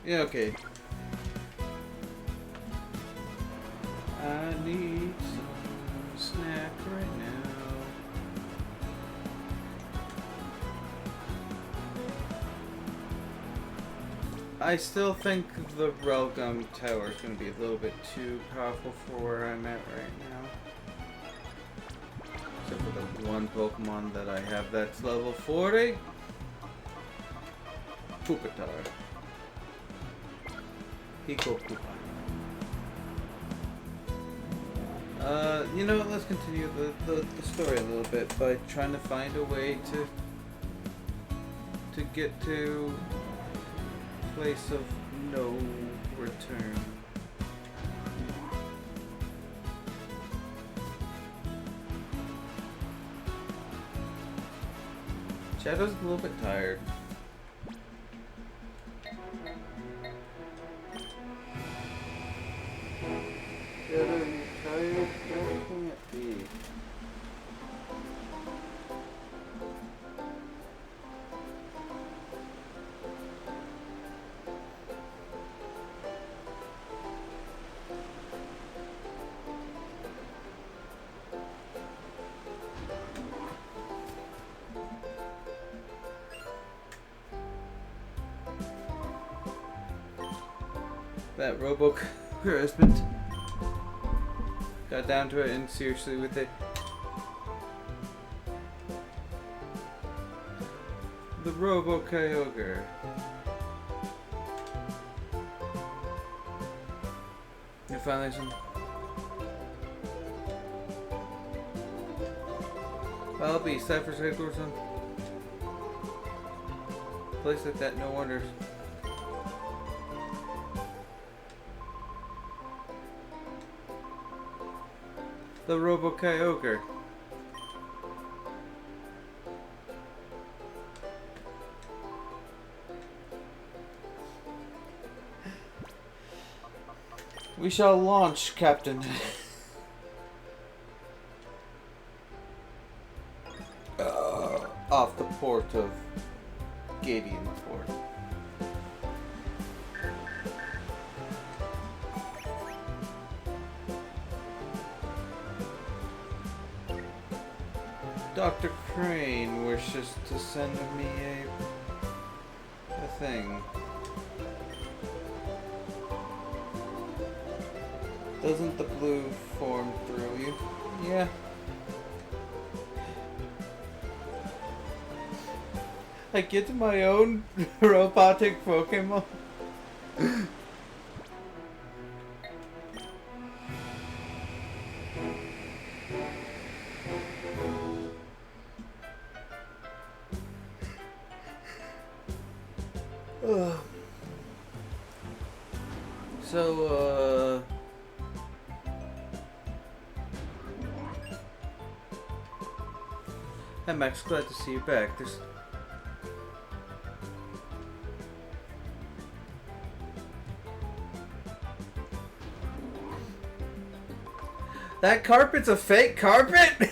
Yeah, okay. I need some snack right now. I still think the Railgun Tower is going to be a little bit too powerful for where I'm at right now. Except for the one Pokemon that I have that's level 40. Pupitar. Pico Pupa. You know what, let's continue the story a little bit by trying to find a way to get to place of no return. Shadow's a little bit tired. Shadow, you tired? Where can it be? That Robo husband got down to it and seriously with it. The Robo Kyogre. You finally some. I'll be Cypher Cycle or something. Place like that, no wonders. The Robo Kyogre. We shall launch, Captain. Off the port of Gadian Port. Dr. Crane wishes to send me a thing. Doesn't the blue form throw you? Yeah. I get my own robotic Pokemon. So, Hey Max, glad to see you back. That carpet's a fake carpet?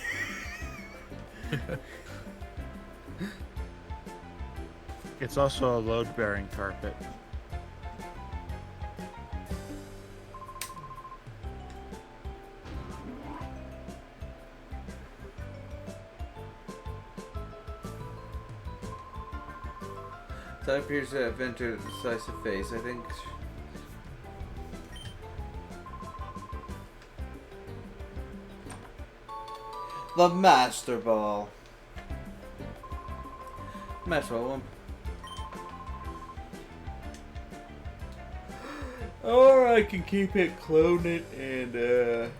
It's also a load-bearing carpet. That appears to have entered a decisive phase. I think. The Master Ball. Master Ball. Or I can keep it, clone it, and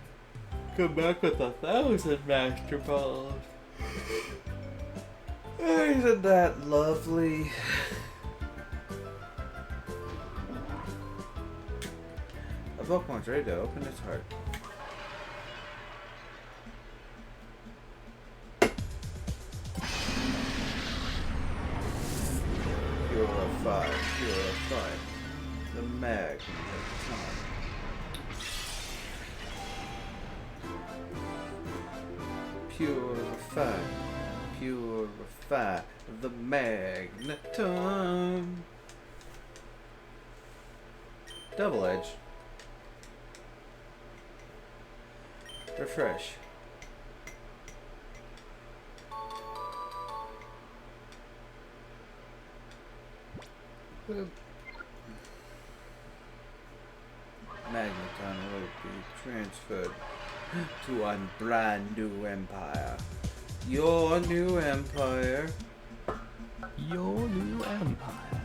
come back with 1,000 Master Balls. Isn't that lovely? A Pokemon's ready to open its heart. purify the magneton. Purify the magneton. Double edge. Refresh. Magneton will be transferred to a brand new empire. Your new empire. Your new empire.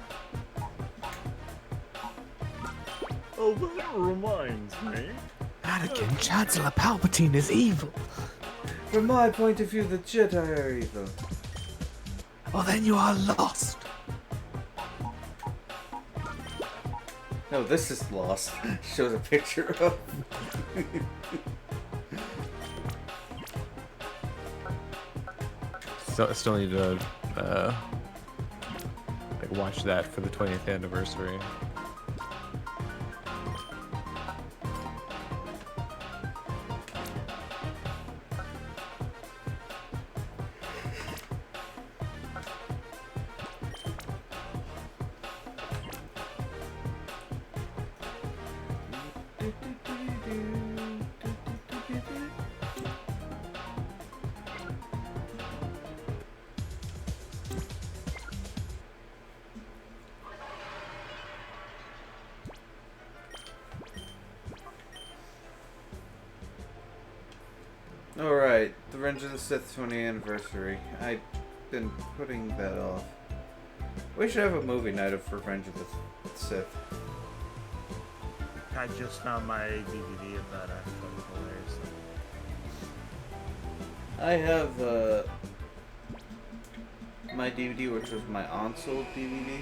Oh, that reminds me. Anakin, Chancellor Palpatine is evil. From my point of view, the Jedi are evil. Well, then you are lost. No, this is Lost. Shows a picture of. So, still need to like watch that for the 20th anniversary. Alright, the Revenge of the Sith 20th anniversary. I've been putting that off. We should have a movie night of Revenge of the Sith. I just found my DVD of that. I thought it was hilarious. I have my DVD, which was my aunt's old DVD.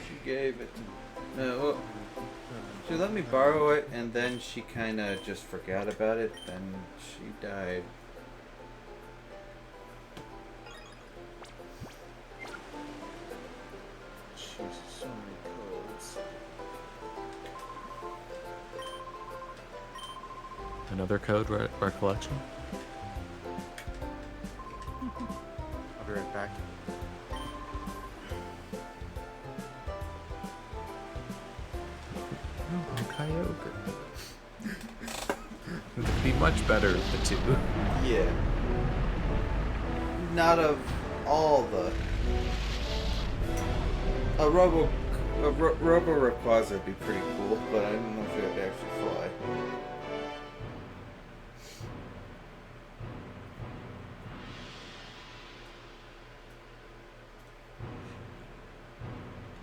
She gave it to me. Well, she let me borrow it, and then she kind of just forgot about it. Then she died. Jesus, so many codes. Another code recollection. I'll be right back. Kyogre. It would be much better of the two. Yeah. Not of all the. A Robo Rayquaza would be pretty cool, but I don't know if it would actually fly.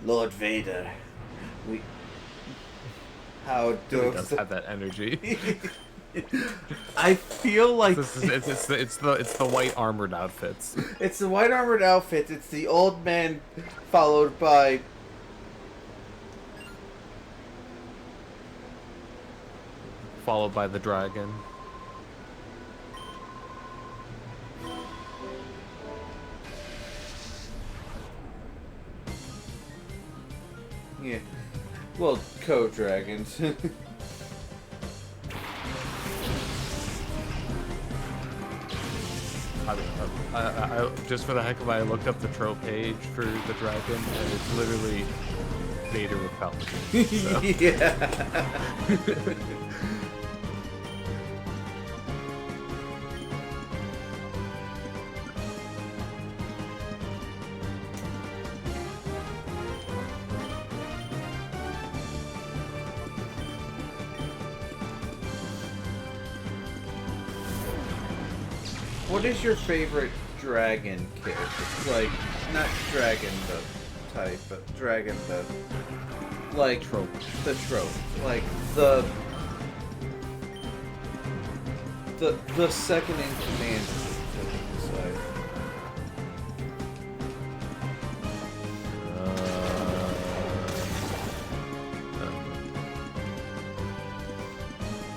Lord Vader. How It does have that energy. I feel like It's the white armored outfits. it's the white armored outfit. It's the old man followed by Followed by the dragon. yeah. Well, co-dragons. I just for the heck of it, I looked up the trope page for the dragon, and it's literally Vader with Palpatine. So. Yeah. What is your favorite dragon character? Like, not dragon the type, but dragon the... Like, Trope. The trope. Like, the second in command side.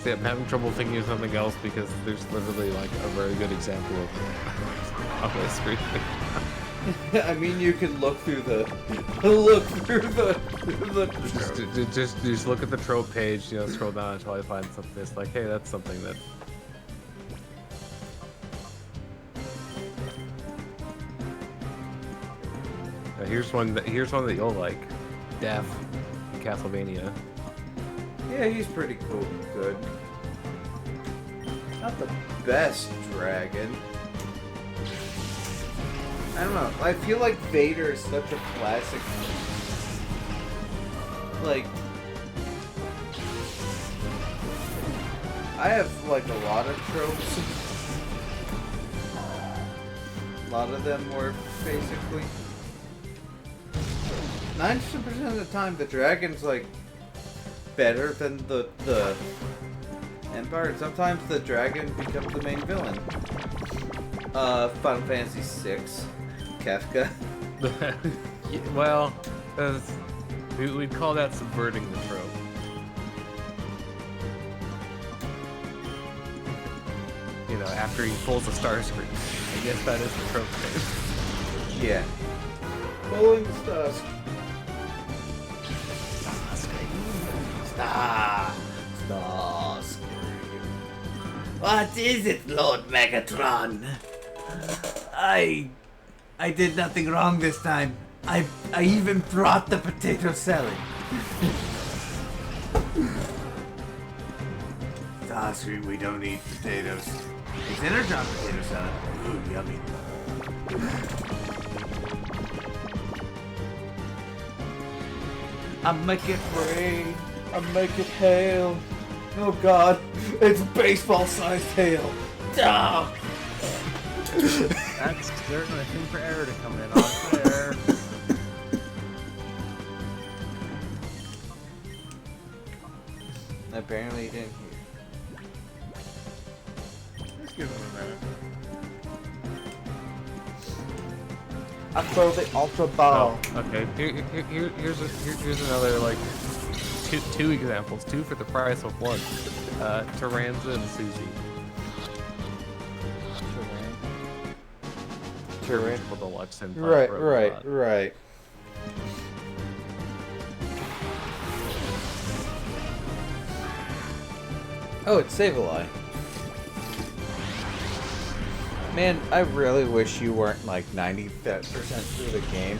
See, I'm having trouble thinking of something else because there's literally like a very good example of this screen. I mean, you can look through the Just look at the trope page, you know, scroll down until I find something that's like, hey, that's something that. Here's one that you'll like. Death, Castlevania. Yeah, he's pretty cool. Good. Not the best dragon. I don't know. I feel like Vader is such a classic. Like, I have like a lot of tropes. A lot of them were basically 90% of the time the dragon's like better than the Empire, and sometimes the dragon becomes the main villain. Final Fantasy VI, Kefka. Well, we'd call that subverting the trope. You know, after he pulls a star screen. I guess that is the trope name. Yeah. Pulling the stars. Starscream. What is it, Lord Megatron? I did nothing wrong this time. I even brought the potato salad. Starscream, we don't eat potatoes. It's Energon potato salad. Ooh, yummy. I make it rain. I make it hail. Oh God, it's a baseball-sized hail. Ah! That's certainly a thing for error to come in on there. Apparently, you didn't hear. Let's give him a minute. I throw the ultra ball. Oh, okay. Here's another like two examples, two for the price of one. Taranza and Susie. Terrain. With the Lux and Right. Oh, it's Save-A-Lie. Man, I really wish you weren't like 90% through the game.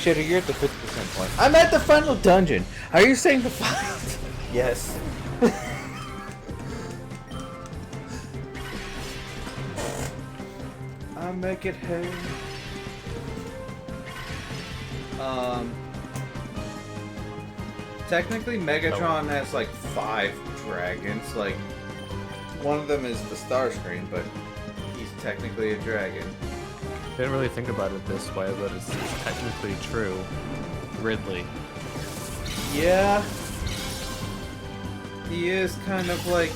Shader, you're at the 50% point. I'm at the final dungeon. Are you saying the final? Yes. I make it hay. Technically, Megatron has like 5 dragons. Like, one of them is the Starscream, but he's technically a dragon. Didn't really think about it this way, but it's technically true. Ridley. Yeah. He is kind of like,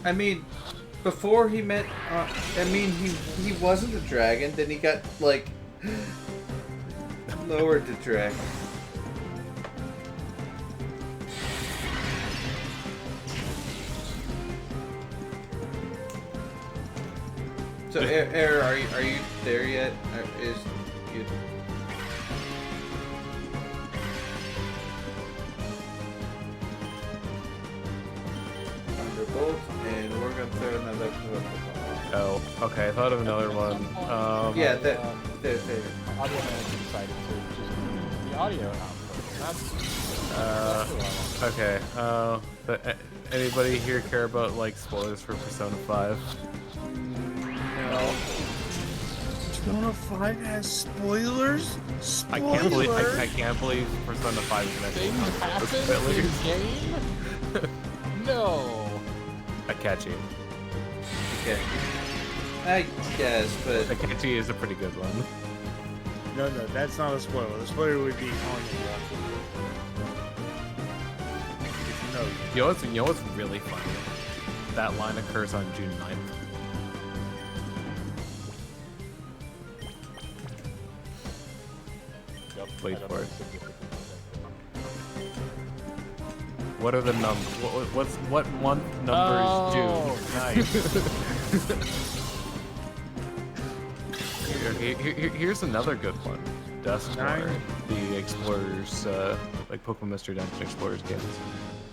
I mean, before he met, he wasn't a dragon, then he got, like, lowered to dragon. So, Air, are you there yet? Or is you? Thunderbolt, and we're gonna throw another. Oh, okay. I thought of another one. Yeah, Audio manager decided to just the audio output. That's Okay. But anybody here care about like spoilers for Persona 5? No. Persona 5 has spoilers? I can't believe Persona 5 is actually Things happen in game? No. Akachi. Okay. I guess, but Akachi is a pretty good one. No, that's not a spoiler. The spoiler would be calling it if you know. You know what's really funny? That line occurs on June 9th. Wait for it. What are the numbers? What month number is June? Nice. Here's another good one. Dustmore, Nine. the Explorers, like Pokemon Mystery Dungeon Explorers games.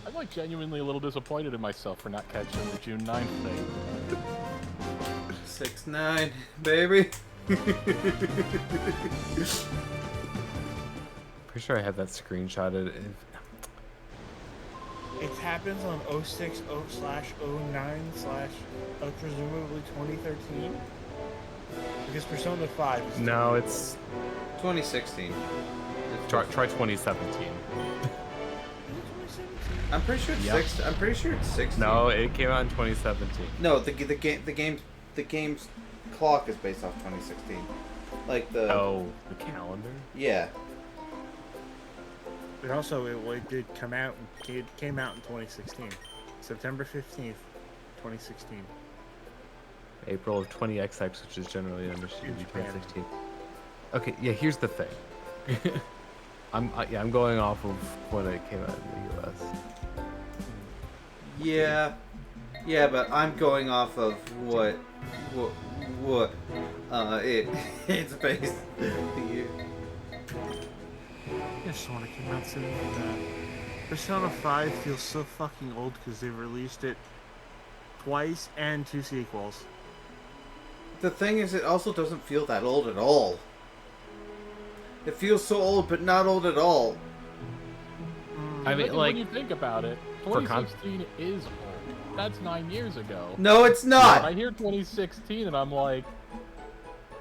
I'm like genuinely a little disappointed in myself for not catching the June 9th thing. 6-9, baby. Pretty sure I had that screenshotted. It happens on 06/09/ presumably 2013. Because Persona 5 is No, it's 2016. try 2017. I'm pretty sure it's Yep. I'm pretty sure it's 16. No, it came out in 2017. No, the game's clock is based off 2016. Like the The calendar. yeah. But also, it did come out. It came out in 2016, September 15th, 2016. April of 20XX, which is generally understood to be Japan. 2016. Okay, yeah. Here's the thing. I'm going off of when it came out in the US. Yeah, but I'm going off of what it's based the year. I just want to come out soon with that. Persona 5 feels so fucking old because they've released it twice and 2 sequels. The thing is, it also doesn't feel that old at all. It feels so old, but not old at all. I mean, When you think about it, for con- 2016 is old. That's 9 years ago. No, it's I not. hear 2016 and I'm like,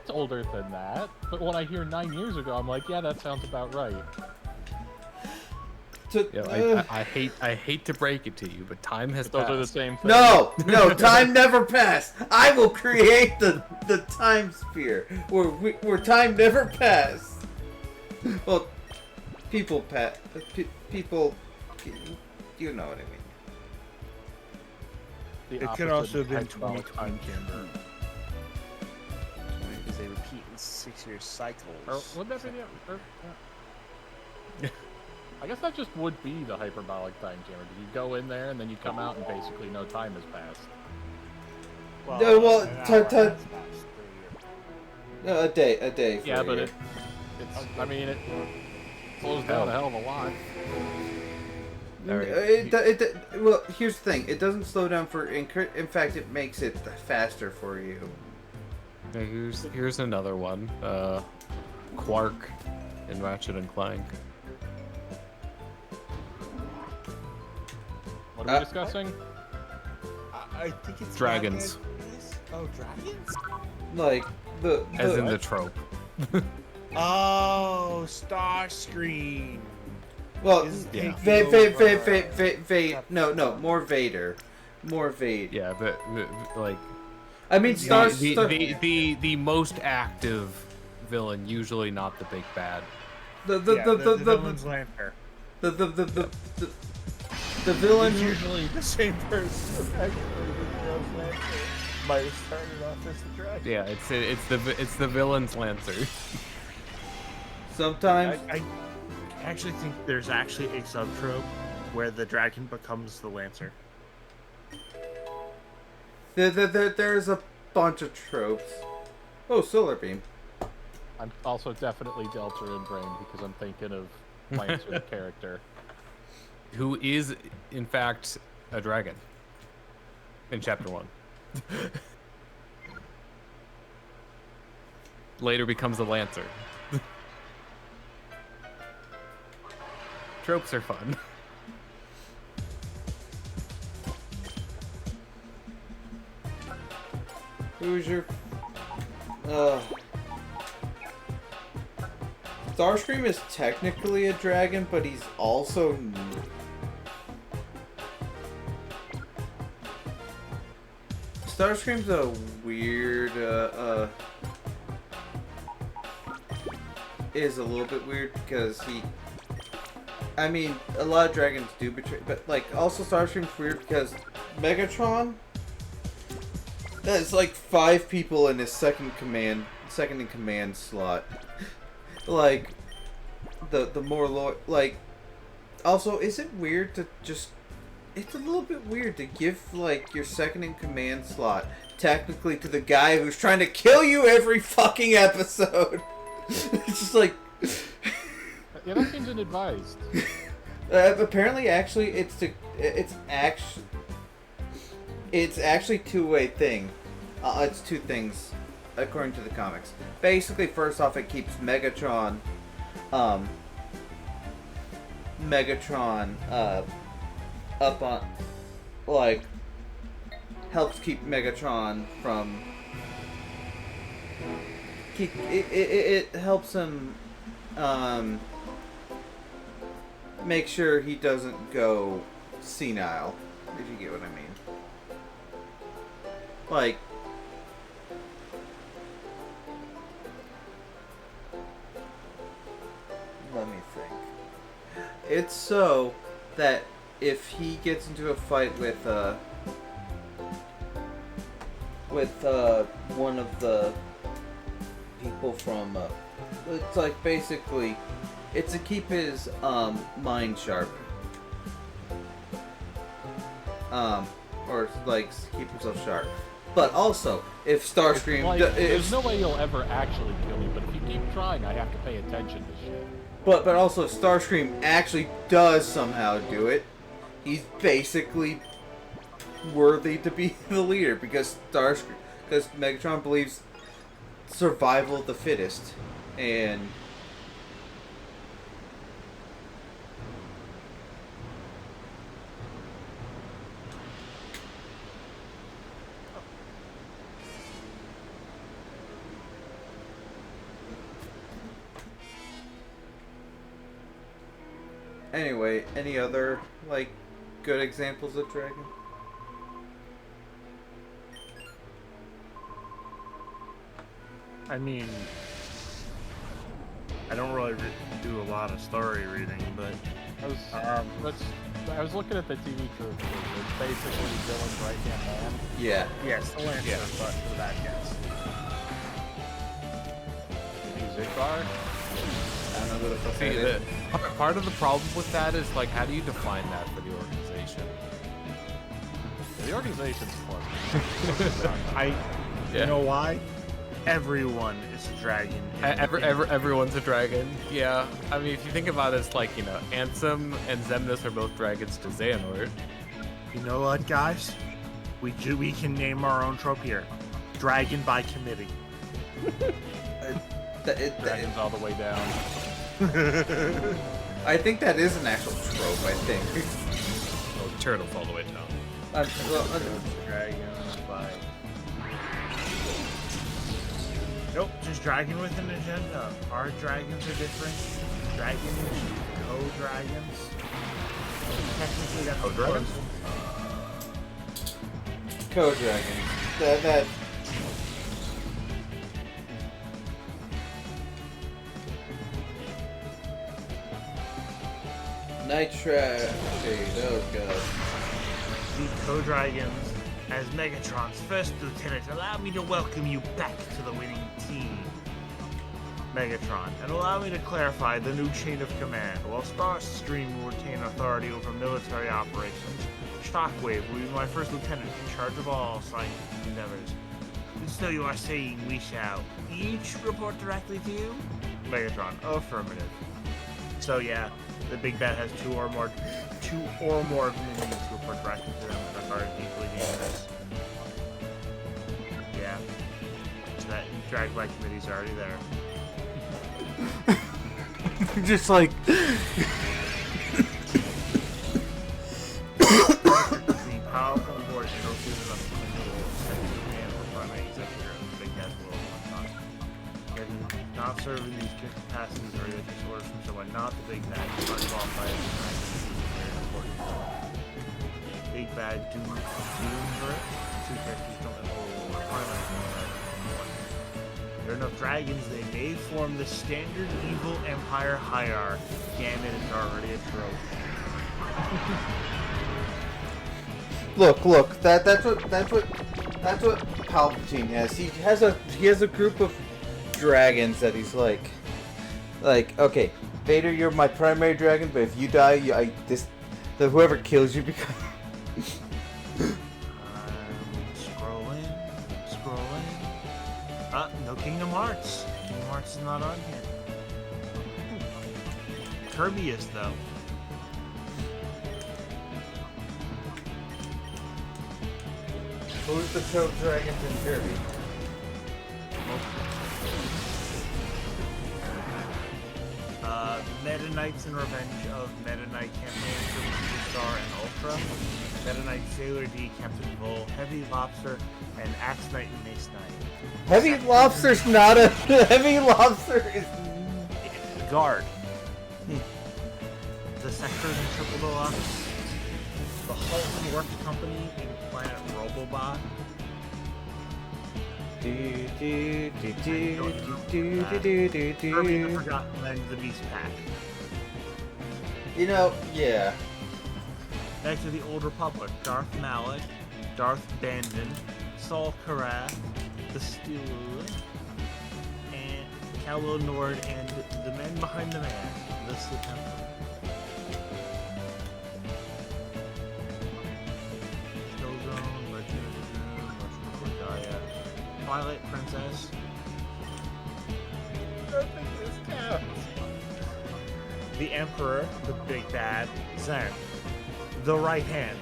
it's older than that. But when I hear 9 years ago, I'm like, yeah, that sounds about right. I hate to break it to you, but time has Those passed. are the same thing. No, time never passed. I will create the time sphere where time never passed. Well, people people, you know what I mean. The It could opposite also of have been hyperbolic 2020. time chamber. Because they repeat in 6-year cycles. Or would that be I guess that just would be the hyperbolic time chamber. You go in there and then you come out and basically no time has passed. No, well, an hour ti- has passed per year. A day. For Yeah, a but year. I mean, it slows down a hell of a lot. Well, here's the thing. It doesn't slow down in fact, it makes it faster for you. Yeah, here's another one. Quark in Ratchet and Clank. What are we discussing? I think it's Dragons. Oh, dragons? Like As in the trope. Oh, Starscream. well, Yeah. no, more Vader. More Vader. Yeah, but like I mean, the most active villain, usually not the big bad. the villain's lantern. the villain It's usually the same person. Actually, the hero's lantern might have started off as the dragon. Yeah, it's the villain's lancer. sometimes I actually think there's actually a subtrope where the dragon becomes the lancer. there's a bunch of tropes. Oh, solar beam. I'm also definitely Delta in brain because I'm thinking of Lancer the character. Who is in fact a dragon in chapter 1. Later becomes a lancer. Tropes are fun. Who's your Starscream is technically a dragon, but he's also Starscream's a weird is a little bit weird because I mean, a lot of dragons do betray, but like also Starscream's weird because Megatron there's like 5 people in his second in command slot. Like the more like also is it weird to just it's a little bit weird to give like your second in command slot technically to the guy who's trying to kill you every fucking episode. It's just like... Yeah, that seems inadvised. Apparently, actually, it's actually two-way thing. It's two things, according to the comics. Basically, first off, it keeps Megatron, up on, like, helps keep Megatron from. It helps him, make sure he doesn't go senile, if you get what I mean. Like, let me think. It's so that if he gets into a fight with one of the people from, it's like basically, it's to keep his mind sharp. Or like keep himself sharp. But also, if Starscream, Like, there's no way you'll ever actually kill me, but if you keep trying, I have to pay attention to shit. but also if Starscream actually does somehow do it, he's basically worthy to be the leader because Megatron believes survival of the fittest, and anyway, any other like good examples of dragon? I mean, I don't really do a lot of story reading, but I was looking at the TV crew. It's basically Dylan's right-hand man. Yeah. yes, the Lancer, Yeah. but for that guess. Zigbar. I don't know who the fuck See, that is. part of the problem with that is like, how do you define that for the organization? The organization's close. Yeah. You know why? Everyone is a dragon. Everyone's a dragon. Yeah. I mean, if you think about it, it's like, you know, Ansem and Xemnas are both dragons to Xehanort. You know what, guys? We can name our own trope here. Dragon by committee. Dragons all the way down. I think that is an actual trope, I think. Oh, turtles all the way down. Dragons by... Nope, just dragon with an agenda. Our dragons are different. Dragons, co-dragons. Technically, that's Co-dragons? Co-dragons. That. Nitra. Okay, that was good. The co-dragons, as Megatron's first lieutenant, allow me to welcome you back to the winning team. Megatron, and allow me to clarify the new chain of command. While Starscream will retain authority over military operations, Shockwave will be my first lieutenant in charge of all scientific endeavors. And so you are saying we shall each report directly to you? Megatron, affirmative. So yeah, the Big Bad has two or more minions who report directly to them that are equally dangerous. Yeah. So that drag by committee's already there. Just like. The powerful board trophies of the second command for primary executive of the Big Bad World on time. Yet not serving these capacities or religious orders from someone not the Big Bad, you are qualified as very important. Big Bad Doomsburg, two characters don't hold primary command. There are enough dragons, they may form the standard evil empire hierarchy. Damn it, it's already a trope. Look. That's what Palpatine has. He has a group of dragons that he's like, okay, Vader, you're my primary dragon, but if you die, whoever kills you becomes. Scrolling. No Kingdom Hearts. Kingdom Hearts is not on here. Kirby is, though. Who's the choke dragons in Kirby? Meta Knights and Revenge of Meta Knight Campaign for Superstar and Ultra. Meta Knight Sailor D, Captain Bull, Heavy Lobster, and Axe Knight and Mace Knight. Heavy Lobster's not a... Heavy Lobster is... Guard. The Sectors and Triple Deluxe. The Hulk Works Company and Planet Robobot. Kirby the Forgotten Land, the Beast Pack. You know, yeah. Back to the Old Republic. Darth Malak, Darth Bandon, Saul Karath, the Steeler, and Kylo Nord, and the man behind the man, the Sith Emperor. Killzone, Legend of the Doom, Legend of Gaia, Twilight Princess. I think this counts. The Emperor, the Big Bad, Zen. The Right Hand,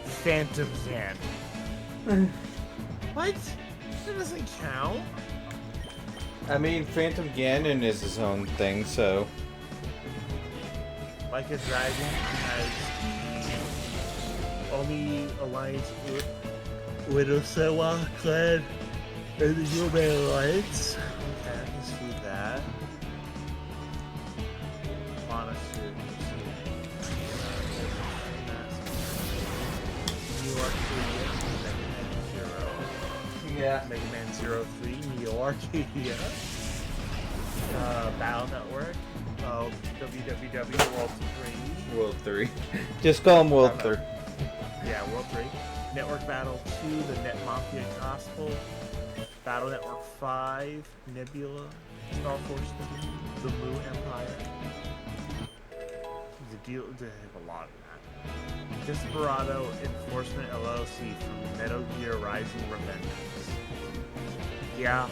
Phantom Zan. What? That doesn't count. I mean, Phantom Ganon is his own thing, so... Like a Dragon has the only alliance with Osawa clan and the Human Alliance. Okay, I can see that. Honestly, New Arcadia, Mega Man 0. Yeah. Mega Man 03, Neo Arcadia. Battle Network. WWW World 3. World 3. Just call him World 3. Yeah, World 3. Network Battle 2, the Net Mafia Gospel. Battle Network 5, Nebula. Star Force 3, the Mu Empire. They have a lot of that. Desperado Enforcement LLC from Metal Gear Rising Revengeance. Yeah.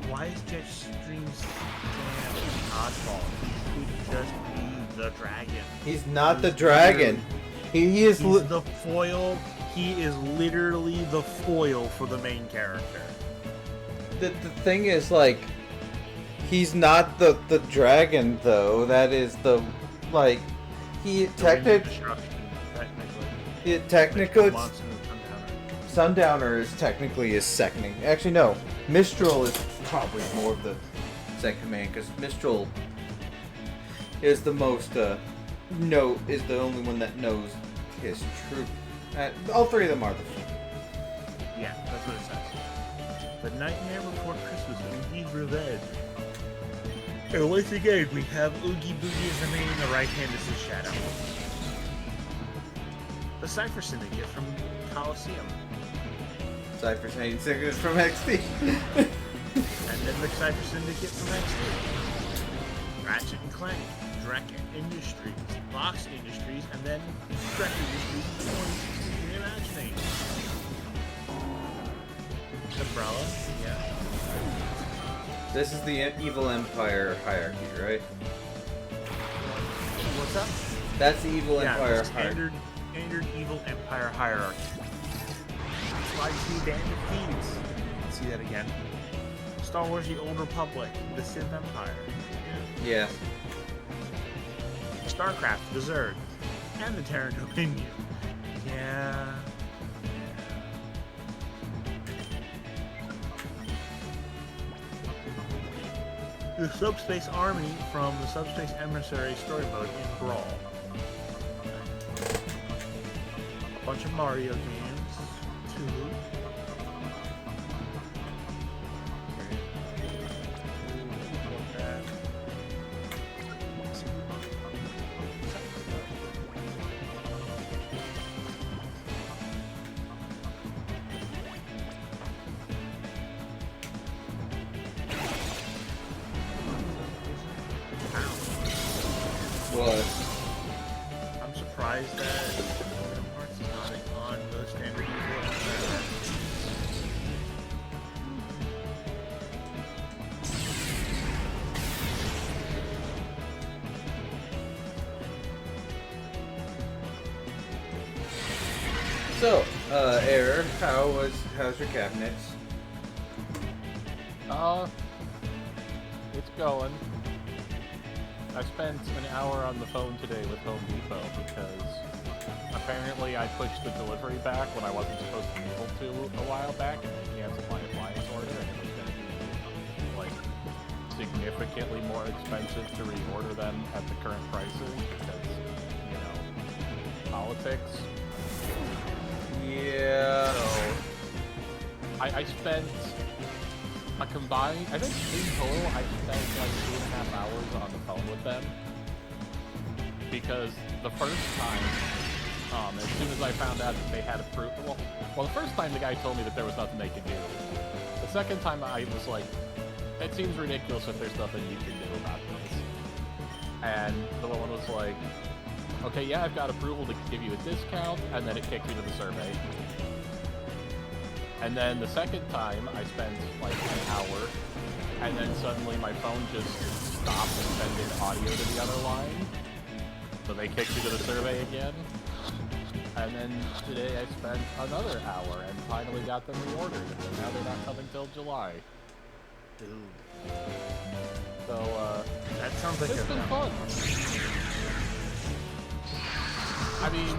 Why is Jetstream's oddball? He could just be the dragon. He's not the dragon. He is He's the foil. He is literally the foil for the main character. The thing is, like, he's not the dragon, though. That is the, like, technically, Sundowner is technically his second. Actually, no. Mistral is probably more of the second command, because Mistral is the most, is the only one that knows his troop. All three of them are the Yeah, that's what it says. The Nightmare Before Christmas, Oogie's Revenge. And once again, we have Oogie Boogie as the main, the right hand is his shadow. The Cypher Syndicate from Coliseum. Cypher Syndicate from XD. And then the Cypher Syndicate from XD. Ratchet and Clank, Drek Industries, Vox Industries, and then Drek Industries 2016 Reimagining. Umbrella, yeah. This is the Evil Empire hierarchy, right? What's up? That's the Evil Empire hierarchy. Standard Evil Empire hierarchy. That's why you see Band of Thieves. See that again. Star Wars: The Old Republic, the Sith Empire. Yeah. StarCraft, the Zerg, and the Terran Dominion. Yeah. The Subspace Army from the Subspace Emissary story mode in Brawl. A bunch of Mario games. 2. What? I'm surprised that Kingdom Hearts is not on this So, Error, how's your cabinets? It's going. I spent an hour on the phone today with Home Depot because apparently I pushed the delivery back when I wasn't supposed to be able to a while back, and they canceled my appliance order, and it was going to be like significantly more expensive to reorder them at the current prices because, you know, politics. Yeah. So I spent a combined, I think in total, I spent like 2.5 hours on the phone with them. Because the first time, as soon as I found out that they had approval, well, the first time the guy told me that there was nothing they could do. The second time I was like, it seems ridiculous if there's nothing you can do about this. And the one was like, okay, yeah, I've got approval to give you a discount, and then it kicked me to the survey. And then the second time, I spent like an hour, and then suddenly my phone just stopped and sending audio to the other line. So they kicked me to the survey again. And then today I spent another hour and finally got them reordered. And now they're not coming till July. Ooh. So, That sounds like it's been fun. I mean,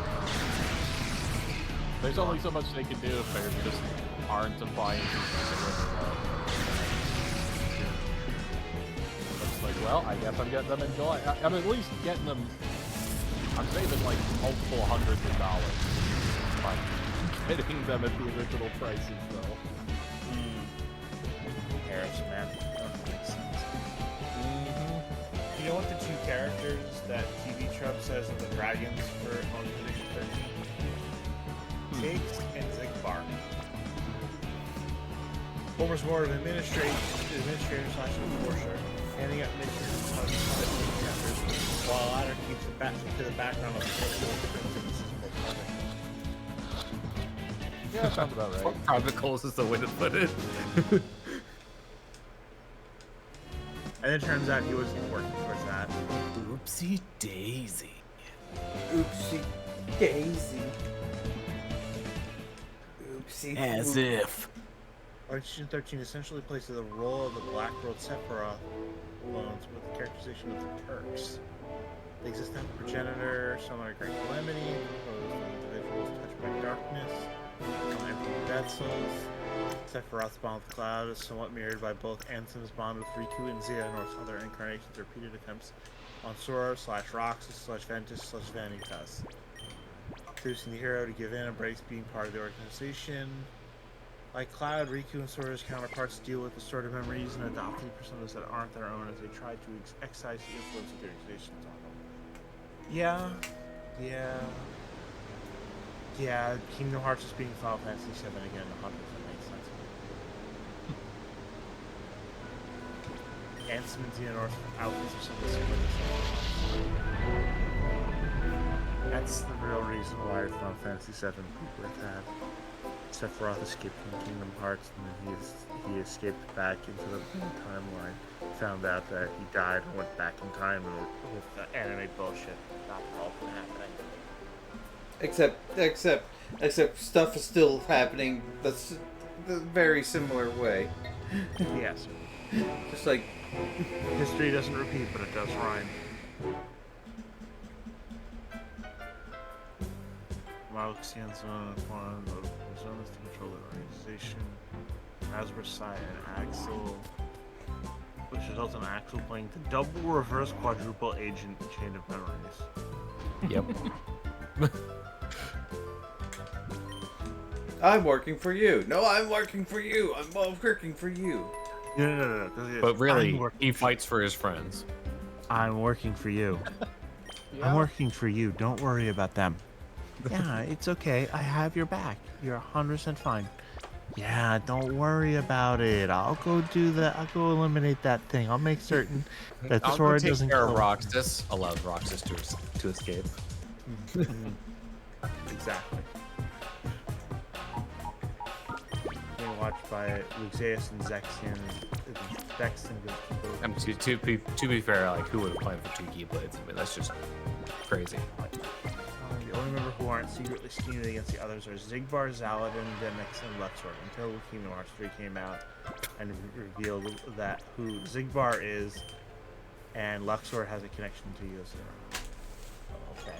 there's only so much they can do if there just aren't appliances to deliver. It's like, well, I guess I'm getting them in July. I'm at least getting them. I'm saving like multiple hundreds of dollars by getting them at the original prices, though. Harris, man. That makes sense. You know what the two characters that TV Trump says are the dragons for Home Division 13? Tiggs and Zigbar. Homer's more of an administrator slash enforcer, handing out missions on chapters, while the latter keeps it back to the background of political differences. Yeah, that sounds about right. Private goals is the way to put it. And it turns out he wasn't working towards that. Oopsie daisy. Oopsie daisy. Oopsie. As if. Division 13 essentially places the role of the Black World Sephiroth clones with the characterization of the Turks. They exist as a progenitor, similar to Great Calamity, composed of individuals touched by darkness, aligned from dead souls. Sephiroth's bond with Cloud is somewhat mirrored by both Ansem's bond with Riku and Xehanort's other incarnations' repeated attempts on Sora / Roxas / Ventus / Vanitas. Producing the hero to give in, embrace being part of the organization. Like Cloud, Riku and Sora's counterparts deal with distorted memories and adopting personas that aren't their own as they try to excise the influence of their organizations on them. Yeah, Kingdom Hearts is being Final Fantasy VII again, 100% makes sense. Ansem and Xehanort's outfits are some of the similar. That's the real reason why Final Fantasy VII people have had. Sephiroth escaped from Kingdom Hearts, and then he escaped back into the timeline. Found out that he died and went back in time with the anime bullshit. Not all from happening. Except stuff is still happening that's the very similar way. Yes. Just like History doesn't repeat, but it does rhyme. Maloxian's one of the zones to control the organization. Aspersai and Axel, which results in Axel playing the double reverse quadruple agent Chain of Memories. Yep. I'm working for you. No, I'm working for you. I'm working for you. No. But really, he fights for his friends. I'm working for you. I'm working for you. Don't worry about them. Yeah, it's okay. I have your back. You're 100% fine. Yeah, don't worry about it. I'll go do that. I'll go eliminate that thing. I'll make certain that I'll Sora go take doesn't care of kill. Roxas. Allows Roxas to escape. Exactly. Being watched by Luxeus and Zexion. To be fair, like who would have planned for two Keyblades? I mean, that's just crazy. The only member who aren't secretly scheming against the others are Zigbar, Zaladin, Demix, and Luxord until Kingdom Hearts 3 came out and revealed that who Zigbar is and Luxord has a connection to Yozora. Okay.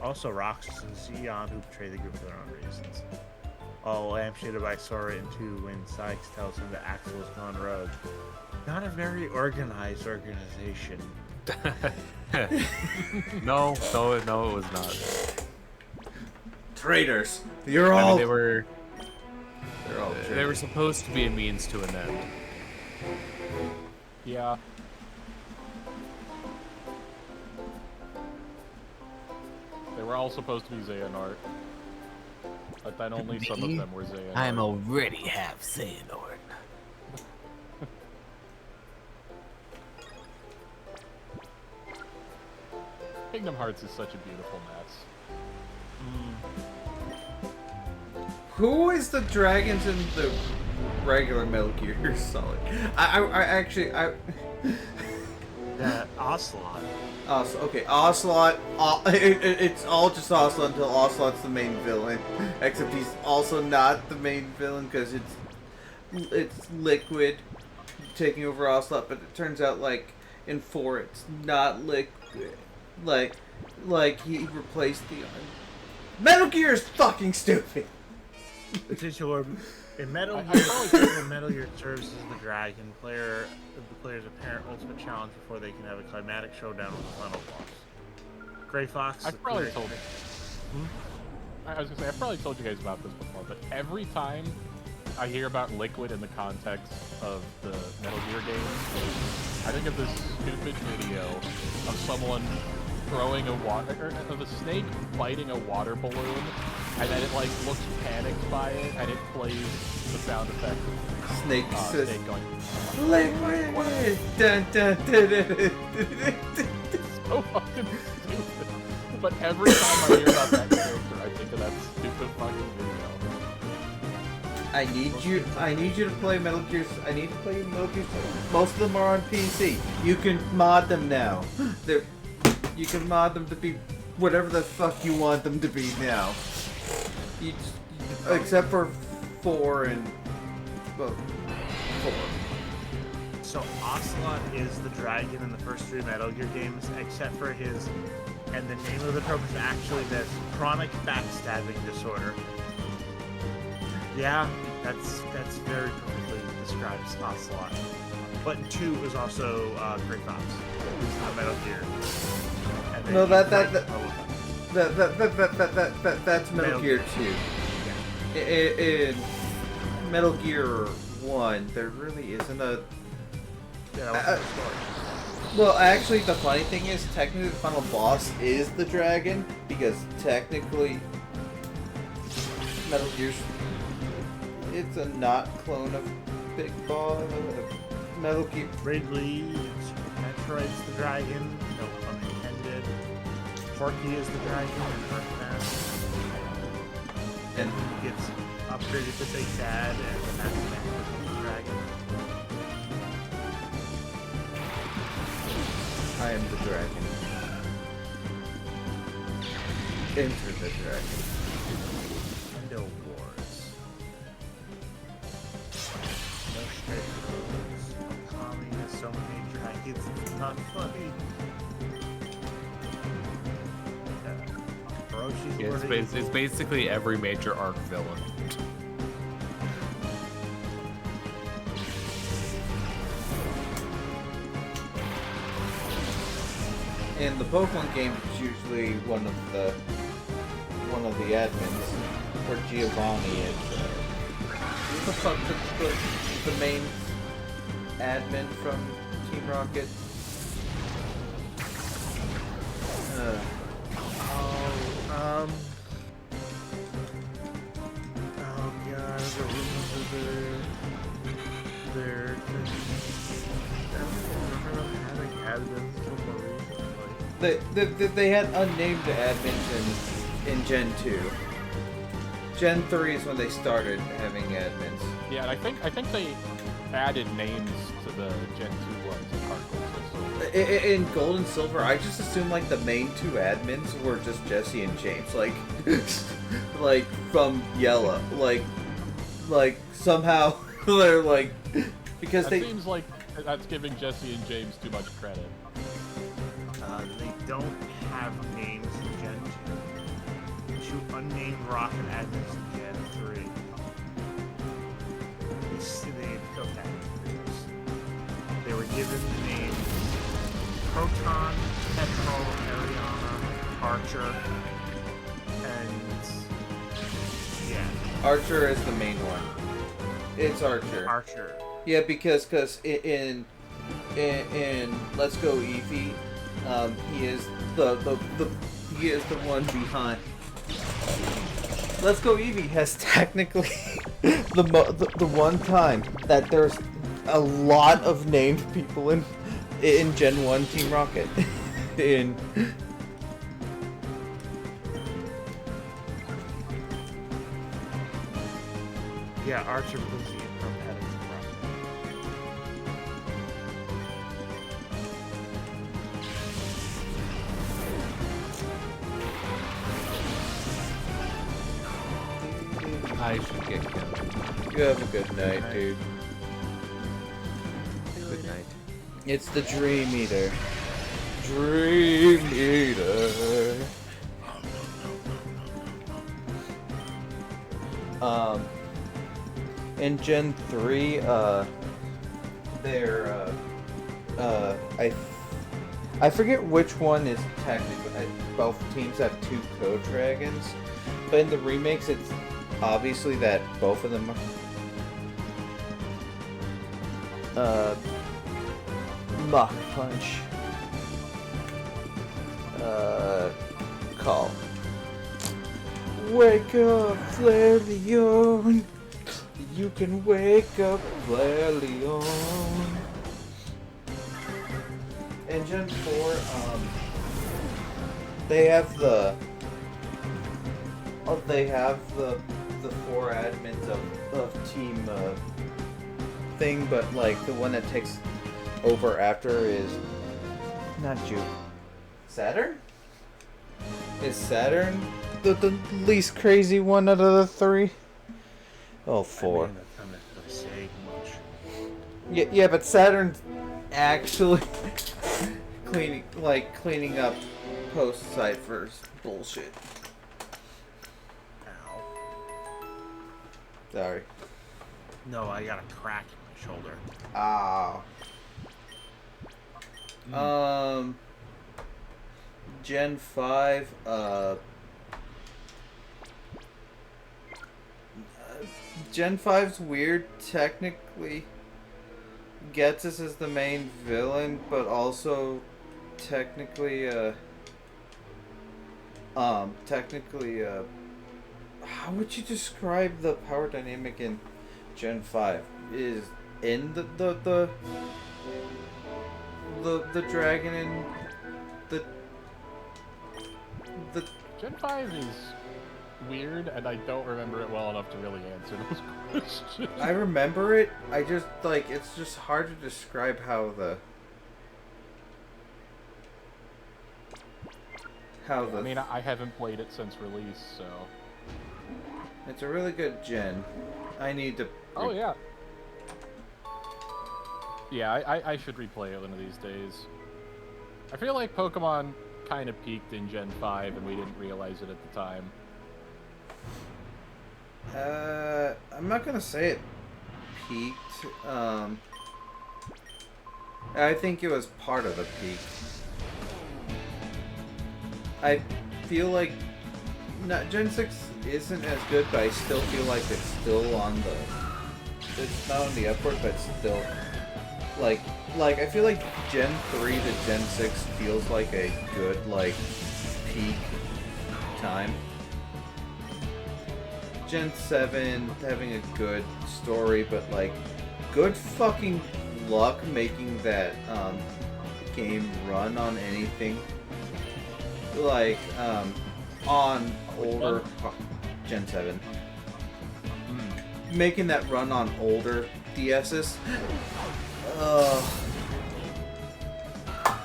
Also, Roxas and Zeon who betray the group for their own reasons. All lampshaded by Sora in 2 when Sykes tells him that Axel has gone rogue. Not a very organized organization. No, it was not. Traitors. You're I all. mean, they were traitors. supposed to be a means to an end. Yeah. They were all supposed to be Xehanort. But then only some of them were Xehanort. I'm already half Xehanort. Kingdom Hearts is such a beautiful mess. Who is the dragons in the regular Metal Gear Solid? I actually. Ocelot. Okay, Ocelot. It's all just Ocelot until Ocelot's the main villain. Except he's also not the main villain because it's Liquid taking over Ocelot. But it turns out like in 4 it's not Liquid. Like he replaced the Metal Gear is fucking stupid. The titular in Metal I Gear, probably- Metal Gear serves as the dragon player, the player's apparent ultimate challenge before they can have a climatic showdown with the final boss. Gray Fox. I've probably told I was gonna say, I've probably told you guys about this before, but every time I hear about Liquid in the context of the Metal Gear games, I think of this stupid video of someone throwing a of a snake biting a water balloon, and then it like looks panicked by it, and it plays the sound effect of Snake says, snake going Liquid! Dun, dun, dun, dun, dun. so fucking stupid. But every time I hear about that character, I think of that stupid fucking video. I need you to play Metal Gear. I need to play Metal Gear. Most of them are on PC. You can mod them now. You can mod them to be whatever the fuck you want them to be now. Except for 4 and 4. So Ocelot is the dragon in the first 3 Metal Gear games, except for his, and the name of the trope is actually this chronic backstabbing disorder. Yeah, that's very perfectly describes Ocelot. But 2 is also Gray Fox. It's not Metal Gear. And then No, you that's Metal Gear 2. In Metal Gear 1, there really isn't a. Yeah, that was the story. Well, actually, the funny thing is, technically, the final boss is the dragon because technically, Metal Gear's. It's a not clone of Big Boss. Metal Gear. Ridley, Metroid's the dragon, no pun intended. Forky is the dragon in Earthbound. And He gets upgraded to Big Dad, and that's the dragon. I am the dragon. Enter the dragon. No wars. No straight roads. No commies, so many dragons, it's not funny. Ferocious Yeah, Lord of it's basically every major arc villain. In the Pokemon games, it's usually one of the admins, or Giovanni is. Who the fuck the main admin from Team Rocket? Oh god, the rumors of their I don't remember having admins before recently. They had unnamed admins in Gen 2. Gen 3 is when they started having admins. Yeah, and I think they added names to the Gen 2 ones in Hardcore System. in Gold and Silver, I just assumed like the main two admins were just Jesse and James, like, like from Yellow, like somehow they're like, because That they. seems like that's giving Jesse and James too much credit. They don't have names in Gen 2. 2 unnamed rocket admins in Gen 3. They were given the names Proton, Petrol, Ariana, Archer, and yeah, Archer is the main one. It's Archer. Archer. Yeah, because in Let's Go Eevee, he is he is the one behind. Let's Go Eevee has technically the one time that there's a lot of named people in Gen 1 Team Rocket. in Yeah, Archer was the competitive rocket. I should get killed. You have a good night, dude. Good night. It's the Dream Eater. Dream Eater. In Gen 3, they're, I forget which one is technically, both teams have 2 Code Dragons, but in the remakes, it's obviously that both of them are, Mach Punch, Call. Wake up, Flare Leon. You can wake up, Flare Leon. In Gen 4, they have the 4 admins of Team thing, but like the one that takes over after is not you. Saturn? Is Saturn the least crazy one out of the 3? Oh, 4. I mean, that's not necessarily saying much. Yeah, but Saturn's actually cleaning up post-Cypher's bullshit. Ow. Sorry. No, I got a crack in my shoulder. Ah. Gen 5, Gen 5's weird, technically. Getsus is the main villain, but also technically, how would you describe the power dynamic in Gen 5? Is in the dragon and the Gen 5 is weird, and I don't remember it well enough to really answer those questions. I remember it. I just it's just hard to describe how the I mean, I haven't played it since release, so. It's a really good gen. I need to. Oh yeah. Yeah, I should replay it one of these days. I feel like Pokemon kind of peaked in Gen 5 and we didn't realize it at the time. I'm not gonna say it peaked. I think it was part of the peak. I feel like Gen 6 isn't as good, but I still feel like it's still on the. It's not on the upward, but still. Like I feel like Gen 3 to Gen 6 feels like a good, peak time. Gen 7 having a good story, but, good fucking luck making that, game run on anything. On older... Gen 7. Making that run on older DS's.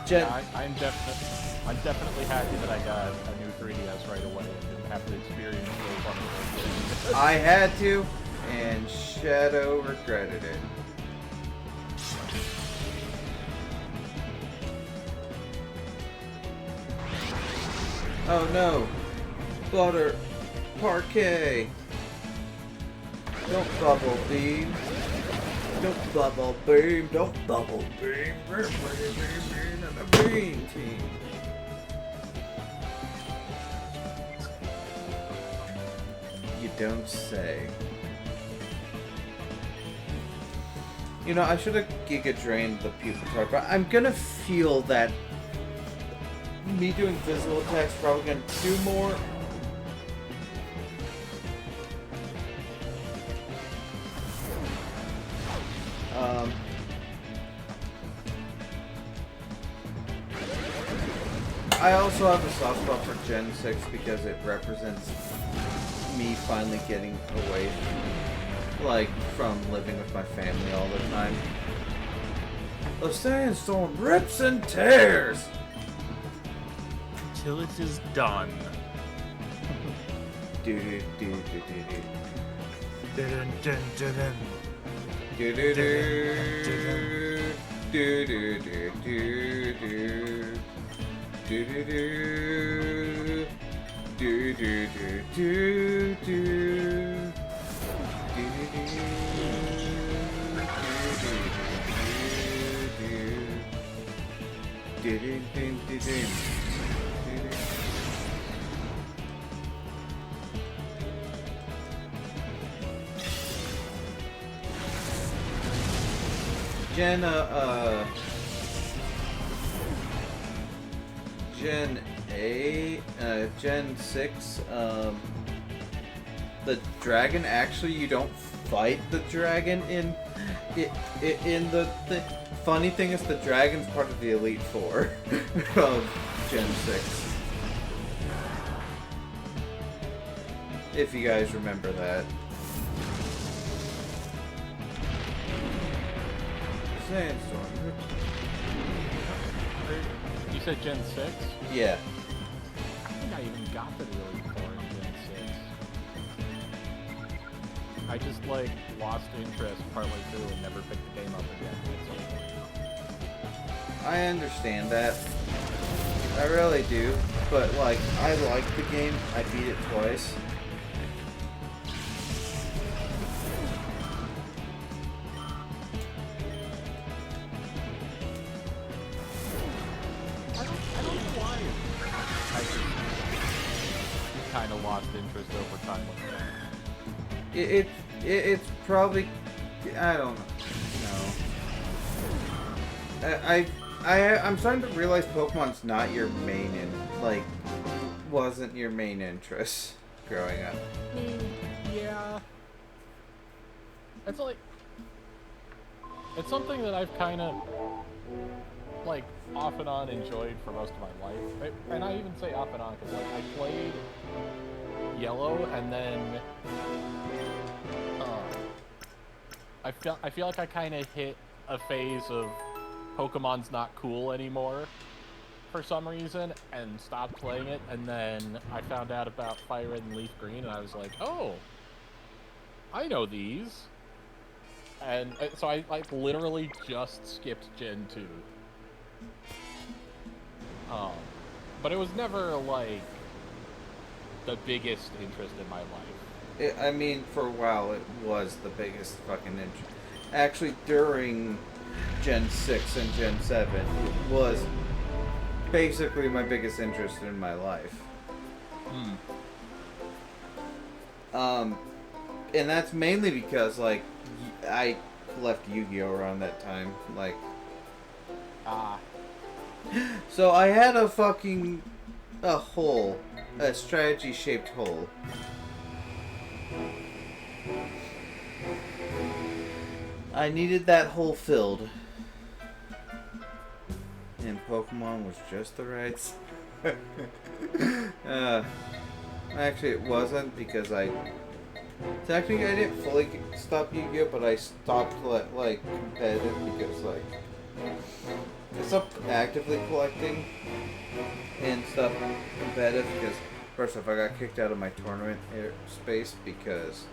Jen, I'm definitely happy that I got a new 3DS right away and didn't have to experience those on the first day. I had to, and Shadow regretted it. Oh no! Butter! Parquet! Don't bubble beam! Don't bubble beam! Don't bubble beam! And the beam team! You don't say. You know, I should have Giga Drained the pupil target, but I'm gonna feel that me doing physical attacks probably gonna do more. I also have a soft spot for Gen 6 because it represents me finally getting away, like, from living with my family all the time. The sandstorm rips and tears! Till it is done. Do do do do do do. Dun, dun, dun, dun. Do do do do do do do do. Do do do do do do do do. Do do do do do. Gen 6, the dragon, actually, you don't fight the dragon in the funny thing is the dragon's part of the Elite Four of Gen 6. If you guys remember that. Sandstorm. You said Gen 6? Yeah. I think I even got the Elite Four in Gen 6. I just, like, lost interest partway through and never picked the game up again at some point. I understand that. I really do. But, like, I like the game. I beat it twice. Kind of lost interest over time with that. It's probably, I don't know. I'm starting to realize Pokemon's not your main wasn't your main interest growing up. Yeah. It's like, it's something that I've kind of, like, off and on enjoyed for most of my life. And I even say off and on because, like, I played Yellow and then I feel like I kind of hit a phase of Pokemon's not cool anymore for some reason and stopped playing it, and then I found out about Fire Red and Leaf Green and I was like, oh, I know these. And so I like literally just skipped Gen 2. But it was never like the biggest interest in my life. I mean, for a while it was the biggest fucking interest. Actually, during Gen 6 and Gen 7, it was basically my biggest interest in my life. And that's mainly because, like, I left Yu-Gi-Oh! Around that time, like... So I had a fucking... a hole. A strategy-shaped hole. I needed that hole filled. And Pokemon was just the right... actually, it wasn't, because technically, I didn't fully stop Yu-Gi-Oh! But I stopped, like, competitive because, like... stop actively collecting and stuff competitive because first off, I got kicked out of my tournament space because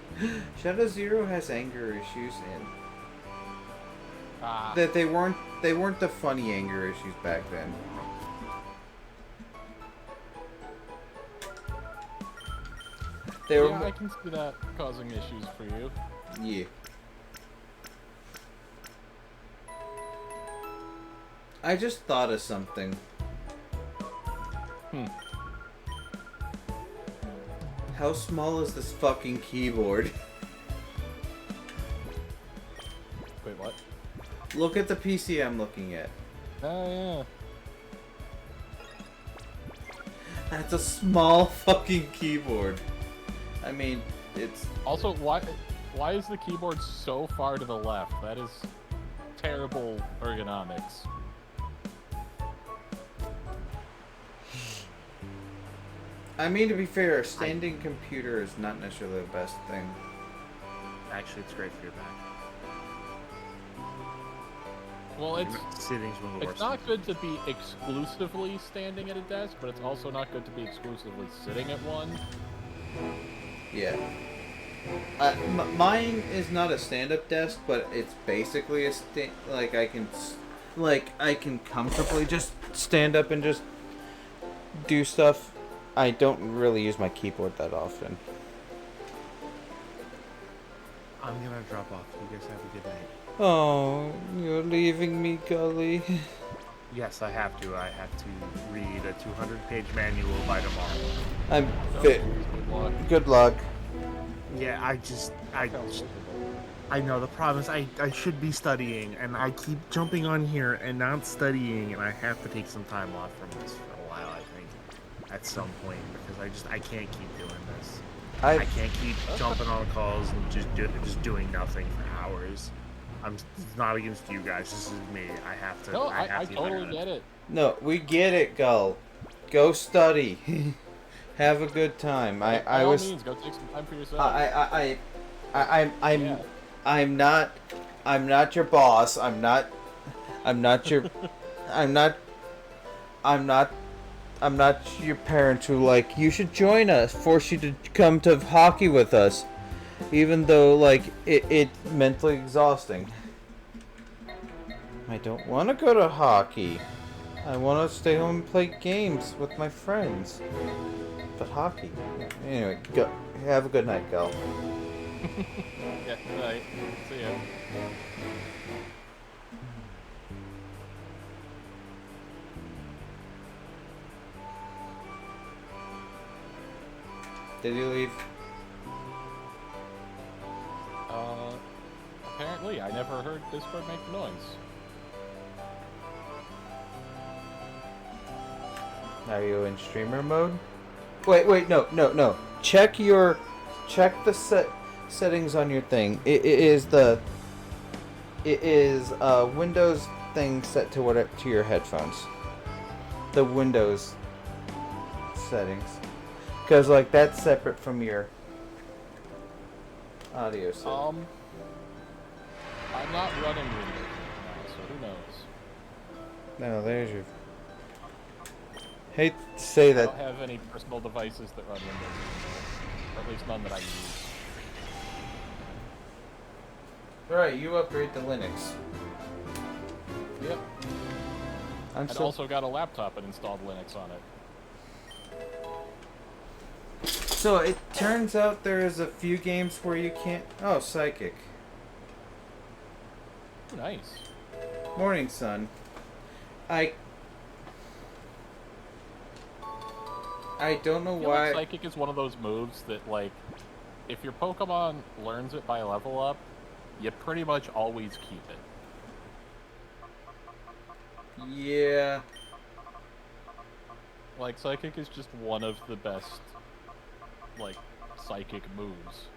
Shadow Zero has anger issues and that they weren't the funny anger issues back then. They were Yeah, I can see that causing issues for you. yeah. I just thought of something. How small is this fucking keyboard? Wait, what? Look at the PC I'm looking at. Oh, yeah. That's a small fucking keyboard. I mean, it's... Also, why is the keyboard so far to the left? That is terrible ergonomics. I mean, to be fair, a standing computer is not necessarily the best thing. Actually, it's great for your back. Well, it's Sitting's one of the worst. it's not good to be exclusively standing at a desk, but it's also not good to be exclusively sitting at one. Yeah. Mine is not a stand-up desk, but it's basically a like I can comfortably just stand up and just do stuff. I don't really use my keyboard that often. I'm gonna drop off. You guys have a good night. Oh, you're leaving me, Gully. Yes, I have to. I have to read a 200-page manual by tomorrow. I'm So, fit. good luck. Good luck. Yeah, I know the problem is I should be studying, and I keep jumping on here and not studying, and I have to take some time off from this for a while, I think, at some point, because I can't keep doing this. I can't keep jumping on calls and just doing nothing for hours. It's not against you guys. This is me. I have to. No, I have to totally get it. No, we get it, Gull. Go study. Have a good time. By I all was. means, go take some time for yourself. I'm I'm not your boss. I'm not your I'm not your parent who like you should join us, force you to come to hockey with us, even though like it's mentally exhausting. I don't want to go to hockey. I want to stay home and play games with my friends. But hockey. Anyway, go. Have a good night, Gal. Yeah, right. See ya. Did he leave? Apparently, I never heard Discord make noise. Are you in streamer mode? Wait, no. Check the settings on your thing. It is Windows thing set to your headphones. The Windows settings, because like that's separate from your audio setting. I'm not running Windows right now, so who knows? No, there's your. Hate to say I that. don't have any personal devices that run Windows anymore, or at least none that I use. Alright, you upgrade to Linux. Yep. I'm I'd so. also got a laptop and installed Linux on it. So it turns out there is a few games where you can't. Oh, Psychic. Nice. Morning Sun. I don't know I feel why. like Psychic is one of those moves that, like, if your Pokemon learns it by level up, you pretty much always keep it. Yeah. Like, Psychic is just one of the best, like, Psychic moves.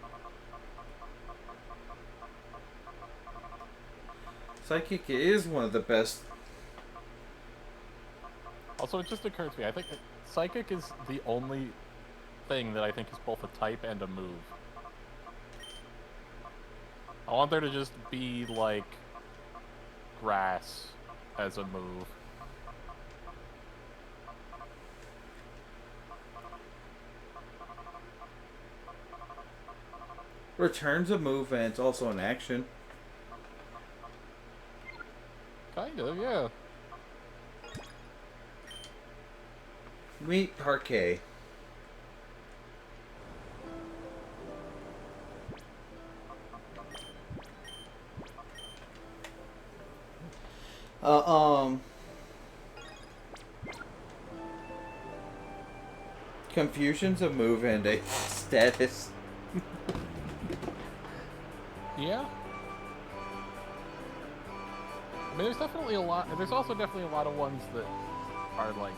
Psychic is one of the best. Also, it just occurred to me, I think that Psychic is the only thing that I think is both a type and a move. I want there to just be, like, grass as a move. Return's a move and it's also an action. Kind of, yeah. Meet Parquet. Confusion's a move and a status. Yeah. I mean, there's definitely a lot. There's also definitely a lot of ones that are like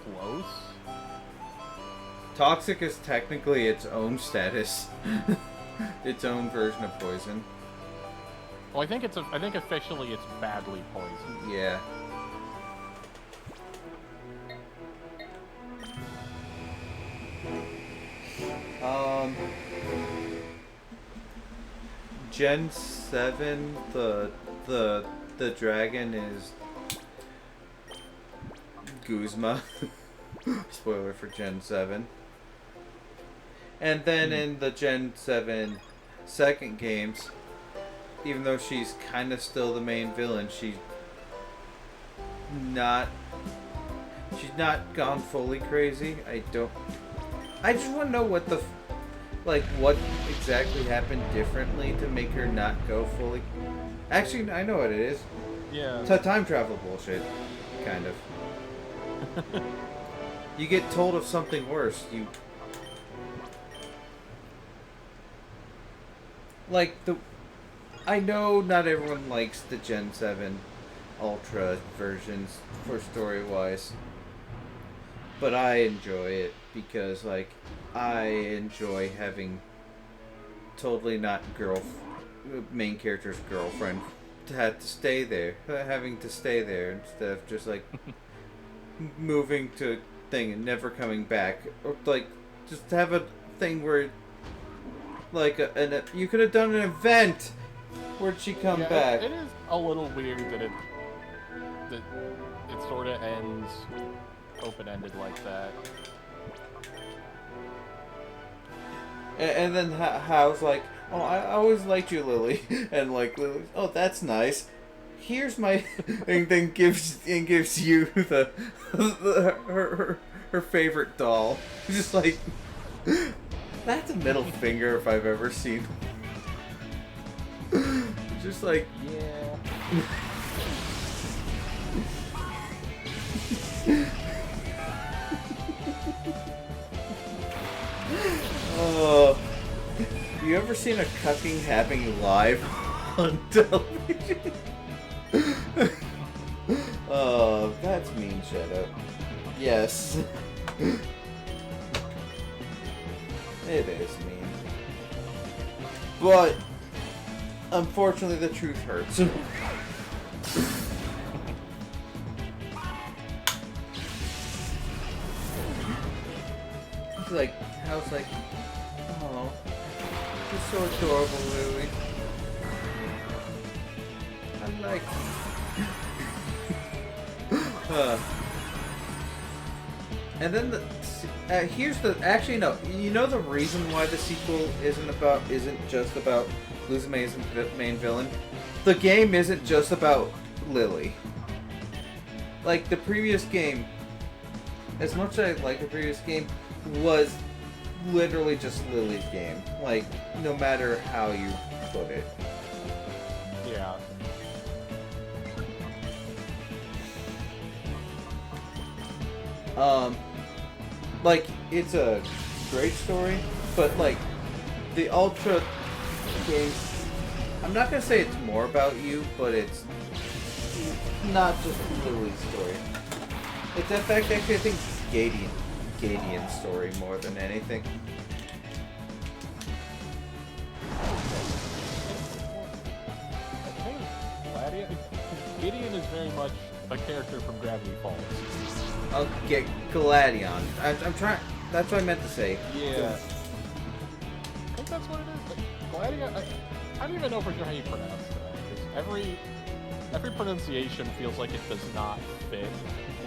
close. Toxic is technically its own status, its own version of poison. Well, I think officially it's badly poisoned. Yeah. Gen 7, the dragon is Guzma. Spoiler for Gen 7. And then in the Gen 7 second games, even though she's kind of still the main villain, she's not gone fully crazy. I just want to know what what exactly happened differently to make her not go fully. Actually, I know what it is. Yeah. It's a time travel bullshit, kind of. You get told of something worse, I know not everyone likes the Gen 7 Ultra versions for story-wise, but I enjoy it because, I enjoy having totally not main character's girlfriend to have to stay there, having to stay there instead of just, moving to thing and never coming back, or, just have a thing where, you could have done an event. Where'd she come back? It is a little weird that it sort of ends open-ended like that. And then Hal's like, oh, I always liked you, Lily, and Lily, oh, that's nice. Here's my, and then gives you her favorite doll. Just that's a middle finger if I've ever seen. Just Yeah. Oh, you ever seen a cucking happening live on television? Oh, that's mean. Shut up. Yes. It is mean. But unfortunately, the truth hurts. I was like, oh, you're so adorable, Lily. I like and then here's actually no, you know the reason why the sequel isn't just about Luzume's main villain? The game isn't just about Lily. The previous game, as much as I like the previous game, was literally just Lily's game. No matter how you put it. Yeah. It's a great story, but the Ultra game, I'm not gonna say it's more about you, but it's not just Lily's story. It's in fact actually I think Gadian's story more than anything. Gideon is very much a character from Gravity Falls. Okay, Galadion. I'm trying. That's what I meant to say. Yeah. I think that's what it is. But Gladion, I don't even know for sure how you pronounce that. every pronunciation feels like it does not fit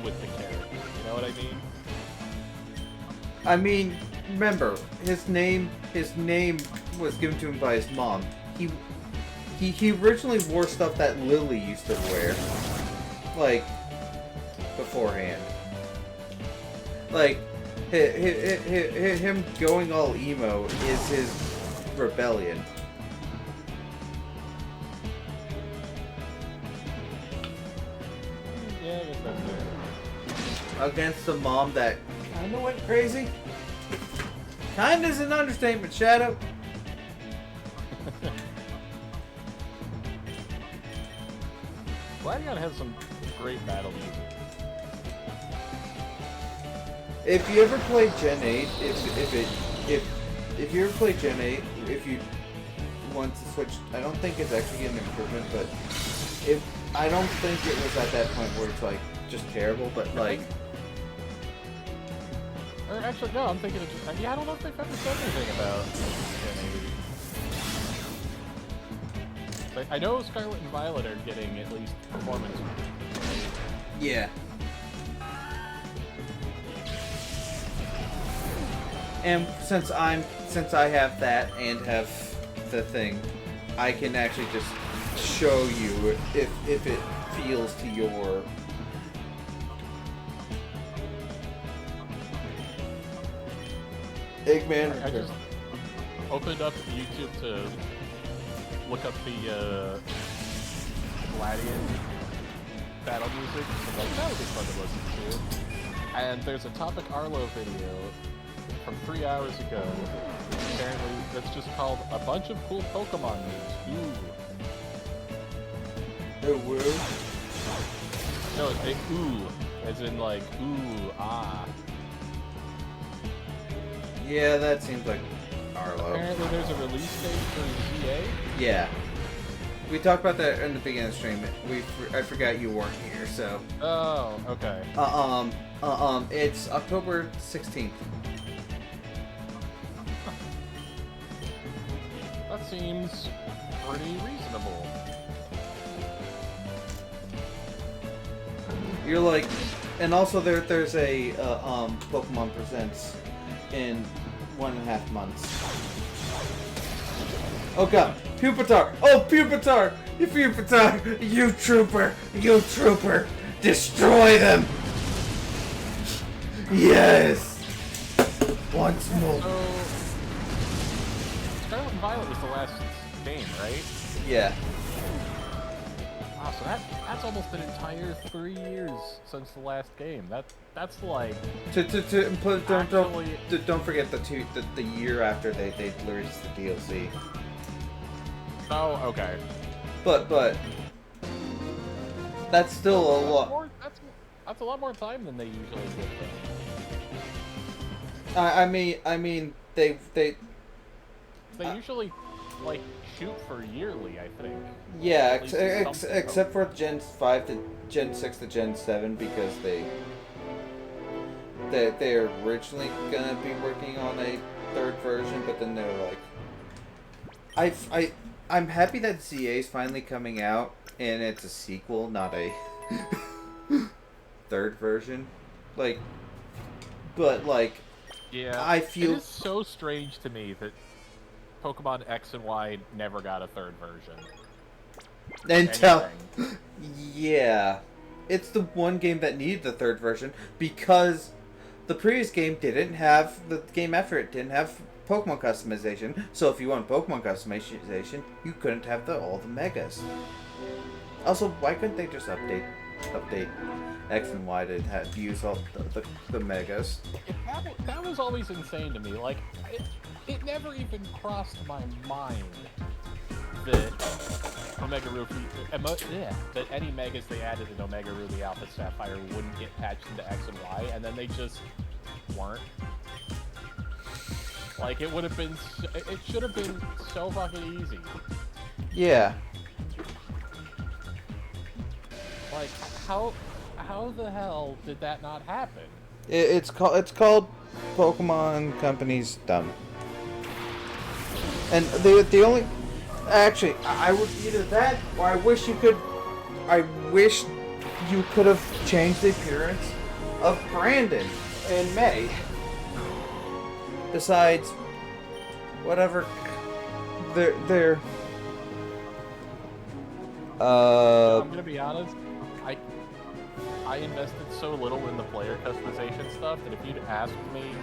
with the character. You know what I mean? I mean, remember, his name was given to him by his mom. He originally wore stuff that Lily used to wear, like, beforehand. Like, him going all emo is his rebellion. Yeah, I guess that's fair. Against the mom that kinda went crazy. Kinda is an understatement, Shadow. Flagon has some great battle music. If you ever play Gen 8, if you ever play Gen 8, if you want to switch, I don't think it's actually an improvement, but I don't think it was at that point where it's like just terrible, but like. Or actually, no, I'm thinking of just, yeah, I don't know if they've ever said anything about Gen 8. Like, I know Scarlet and Violet are getting at least performance. Right? Yeah. And since I have that and have the thing, I can actually just show you if it feels to your. Eggman. I just opened up YouTube to look up the Gladian battle music. So like, that would be fun to listen to. And there's a Topic Arlo video from 3 hours ago. Apparently, that's just called A Bunch of Cool Pokemon Moves. Ooh. Oh, woo. No, it's a ooh, as in like, ooh, ah. Yeah, that seems like Arlo. Apparently there's a release date for ZA. Yeah. We talked about that in the beginning of the stream. I forgot you weren't here, so. Oh, okay. It's October 16th. That seems pretty reasonable. You're like, and also there's a Pokemon Presents in 1.5 months. Oh god, Pupitar! Oh, Pupitar! Pupitar! You trooper! You trooper! Destroy them! Yes! Once more. So, Scarlet and Violet was the last game, right? Yeah. Wow, so that's almost an entire 3 years since the last game. That's like Don't forget the year after they released the DLC. Oh, okay. But that's still a lot. That's a lot more time than they usually give them. I mean they usually like shoot for yearly, I think. yeah, At least except for Gen 5 to Gen 6 to Gen 7 because they're originally gonna be working on a third version, but then they're like, I'm happy that ZA is finally coming out and it's a sequel, not a third version. Like, but like, Yeah, I feel it is so strange to me that Pokemon X and Y never got a third version. until Anything. yeah, it's the one game that needed the third version because the previous game didn't have the game after it didn't have Pokemon customization. So if you want Pokemon customization, you couldn't have all the megas. Also, why couldn't they just update X and Y to use all the megas? That was always insane to me. Like, it never even crossed my mind that Omega Ruby, that any megas they added in Omega Ruby Alpha Sapphire wouldn't get patched into X and Y, and then they just weren't. Like, it would have been, it should have been so fucking easy. Yeah. Like, how the hell did that not happen? It's called Pokemon Company's dumb. And the only actually I would either that or I wish you could I wish you could have changed the appearance of Brandon and May. Besides, whatever, they're. I'm gonna be honest. I invested so little in the player customization stuff that if you'd asked me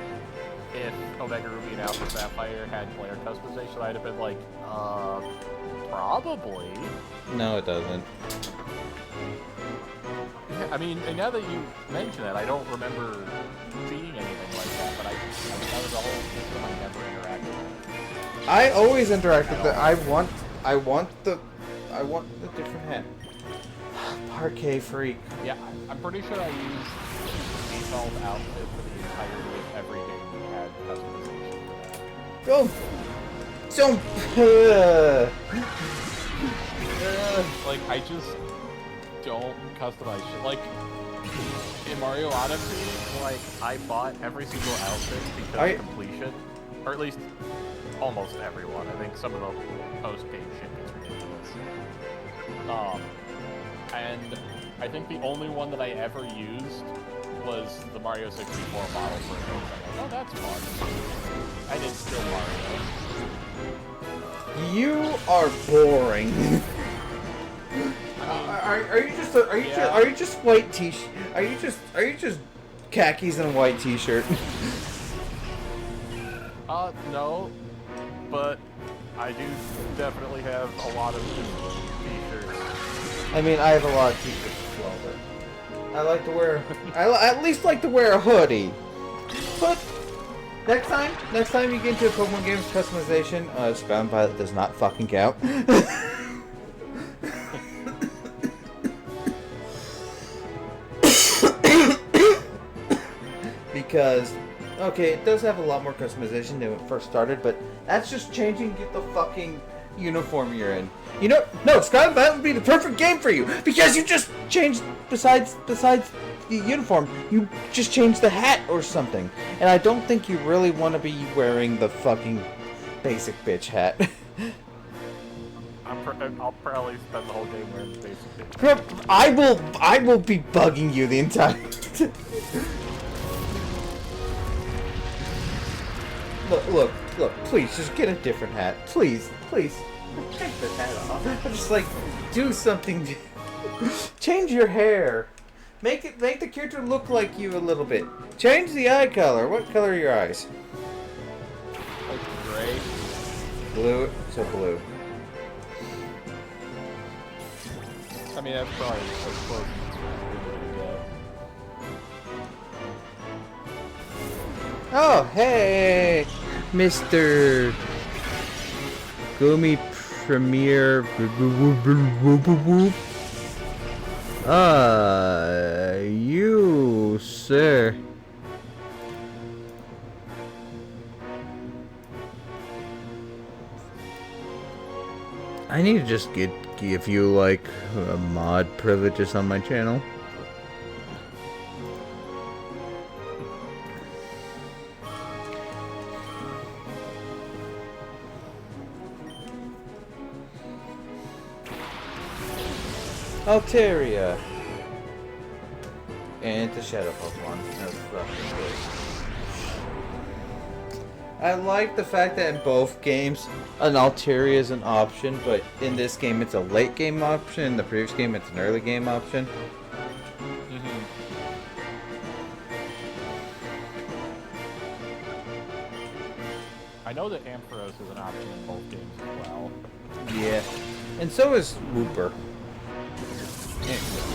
if Omega Ruby and Alpha Sapphire had player customization, I'd have been like, probably. No, it doesn't. I mean, and now that you mention it, I don't remember seeing anything like that, but that was a whole system I never interacted with. I always interact with the. I want the different hat. Parquet freak. Yeah, I'm pretty sure I used the default outfit for the entirety of every game that had customization for that. Like, I just don't customize shit. Like, in Mario Odyssey, like, I bought every single outfit because of completion. Or at least, almost everyone. I think some of the post-game shit gets ridiculous. And I think the only one that I ever used was the Mario 64 model for it. I was like, oh, that's fun. And it's still Mario. You are boring. Are you just white t-shirt? Are you just khakis and a white t-shirt? No, but I do definitely have a lot of t-shirts. I mean, I have a lot of t-shirts as well, but I like to wear. I at least like to wear a hoodie. But next time you get into a Pokemon game's customization, Spam Pilot does not fucking count. Because, okay, it does have a lot more customization than when it first started, but that's just changing the fucking uniform you're in. You know, no, Sky Battle would be the perfect game for you because you just changed besides the uniform, you just changed the hat or something. And I don't think you really want to be wearing the fucking basic bitch hat. I'll probably spend the whole game wearing the basic bitch. I will be bugging you the entire. Look, please, just get a different hat. Please. Take the hat off. Just like, do something. Change your hair. Make the character look like you a little bit. Change the eye color. What color are your eyes? Like gray. Blue. So blue. I mean, that's probably as close as it's really gonna Oh, hey, Mr. Gumi Premier. You, sir. I need to just give you like mod privileges on my channel. Altaria. And the Shadow Pokemon. That's fucking good. I like the fact that in both games, an Altaria is an option, but in this game it's a late game option, in the previous game it's an early game option. I know that Ampharos is an option in both games as well. Yeah. And so is Wooper.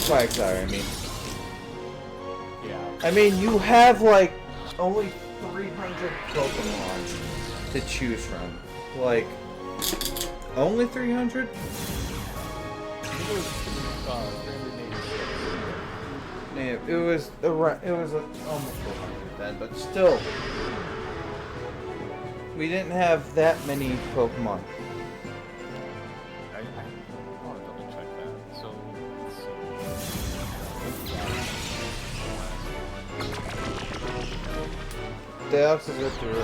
Quagsire, I mean. Yeah. I mean, you have like only 300 Pokemon to choose from. Like, only 300? I think it was 386. Yeah, it was almost 400 then, but still, we didn't have that many Pokemon. I want to double check that. So, let's see. Deoxys is up to her,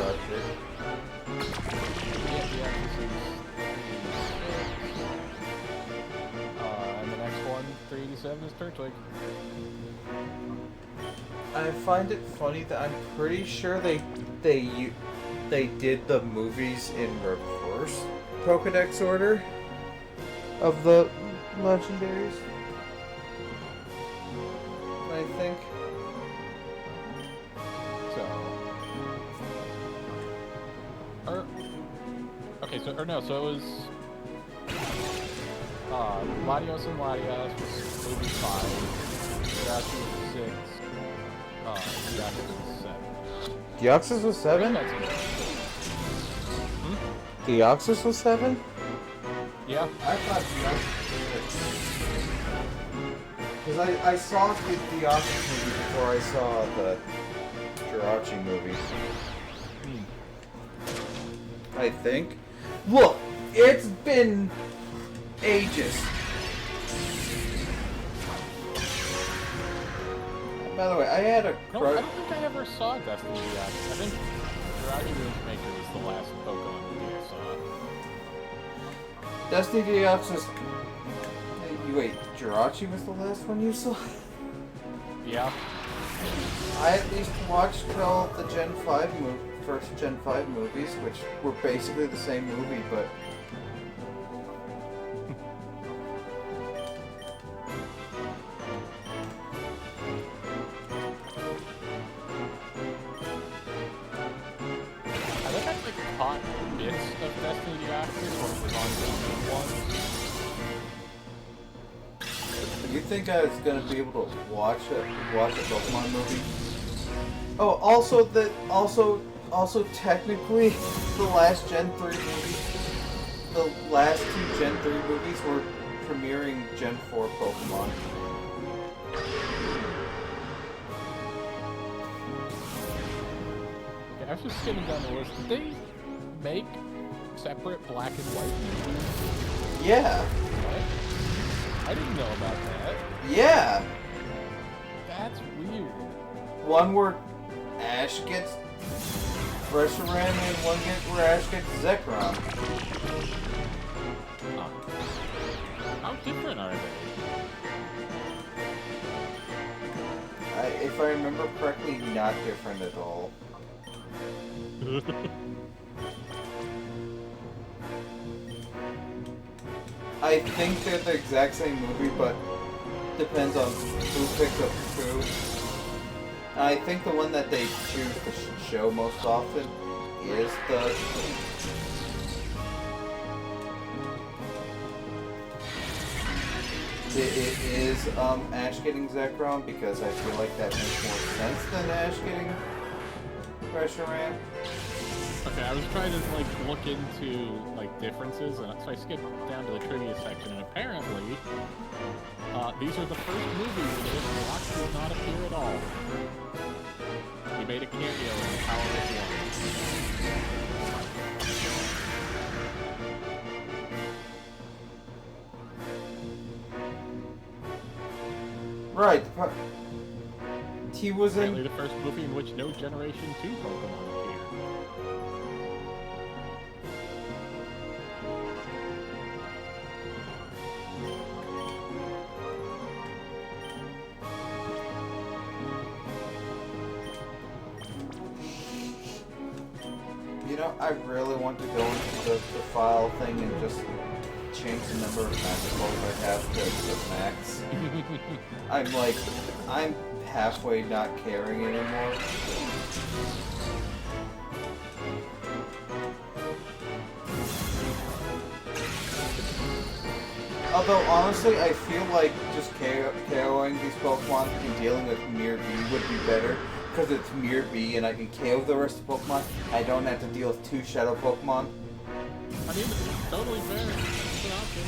And the next one, after 87 is Turtwig. I find it funny that I'm pretty sure they did the movies in reverse Pokedex order of the legendaries. I think. So, so it was Latios and Latias was movie 5, Jirachi was 6, Deoxys was 7. Deoxys was 7? That's it. Deoxys was 7? Yeah. I thought Deoxys was 6. Because I saw the Deoxys movie before I saw the Jirachi movie. I think. Look, it's been ages. By the way, I had a No, I don't think I ever saw Destiny Deoxys. I think Jirachi Maker was the last Pokemon movie I saw. Destiny Deoxys. Wait, Jirachi was the last one you saw? Yeah. I at least watched all the first Gen 5 movies, which were basically the same movie, but... I think I caught bits of Destiny Deoxys when it was on Game 1. You think I was gonna be able to watch a Pokemon movie? Oh, also technically, the last Gen 3 movies, the last 2 Gen 3 movies were premiering Gen 4 Pokemon. Okay, I was just skimming down the list. Did they make separate black and white movies? Yeah, What? I didn't know about that. yeah. That's weird. One where Ash gets Reshiram and one where Ash gets Zekrom. Huh. How different are they? If I remember correctly, not different at all. I think they're the exact same movie, but depends on who picks up who. I think the one that they choose to show most often is the... It is Ash getting Zekrom, because I feel like that makes more sense than Ash getting Reshiram. Okay, I was trying to look into differences, and so I skipped down to the trivia section, and apparently, these are the first movies in which Rock did not appear at all. He made a cameo in The Power of One. Right. He was Apparently in... the first movie in which no Generation 2 Pokemon appeared. You know, I really want to go into the file thing and just change the number of Maxballs I have to max. I'm halfway not caring anymore. Although, honestly, I feel like just KOing these Pokemon and dealing with Mirror B would be better. Because it's Mirror B and I can KO the rest of Pokemon, I don't have to deal with 2 Shadow Pokemon. I mean, it's totally fair. It's an option.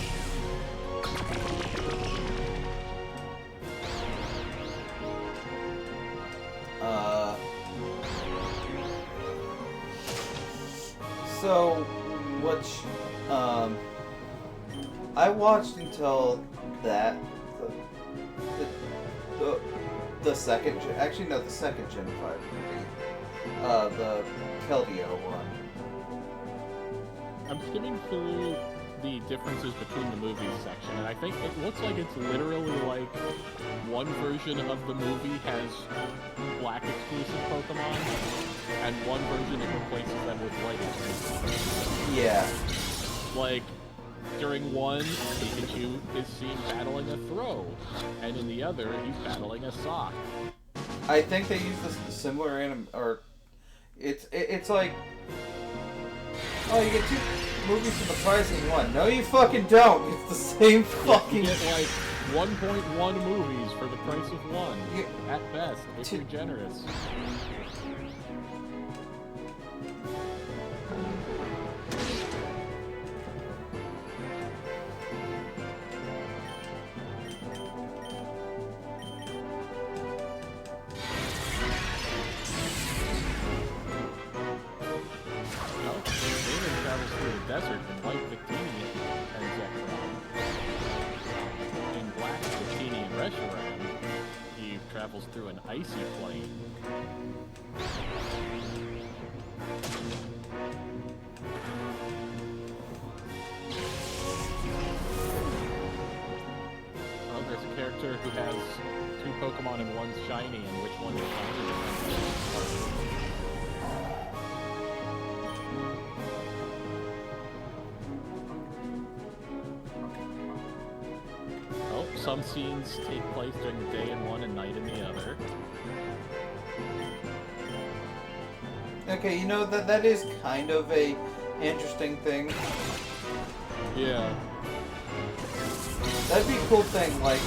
So, I watched until that, the second, actually no, the second Gen 5 movie, the Keldeo one. I'm skimming through the differences between the movies section, and I think it looks like it's literally like one version of the movie has black exclusive Pokemon, and one version it replaces them with white exclusive. Yeah. Like, during one, Pikachu is seen battling a throw, and in the other, he's battling a sock. I think they use this similar or it's like, oh, you get 2 movies for the price of 1. No, you fucking don't. It's the same fucking. You get like 1.1 movies for the price of 1. Yeah. At best, if you're generous. Desert in white Victini and Zekrom. In black Victini and Reshiram, he travels through an icy plain. Oh, there's a character who has 2 Pokemon and one's shiny, and which one is shiny? Some scenes take place during the day in one and night in the other. Okay, you know that is kind of a interesting thing. Yeah. That'd be a cool thing, like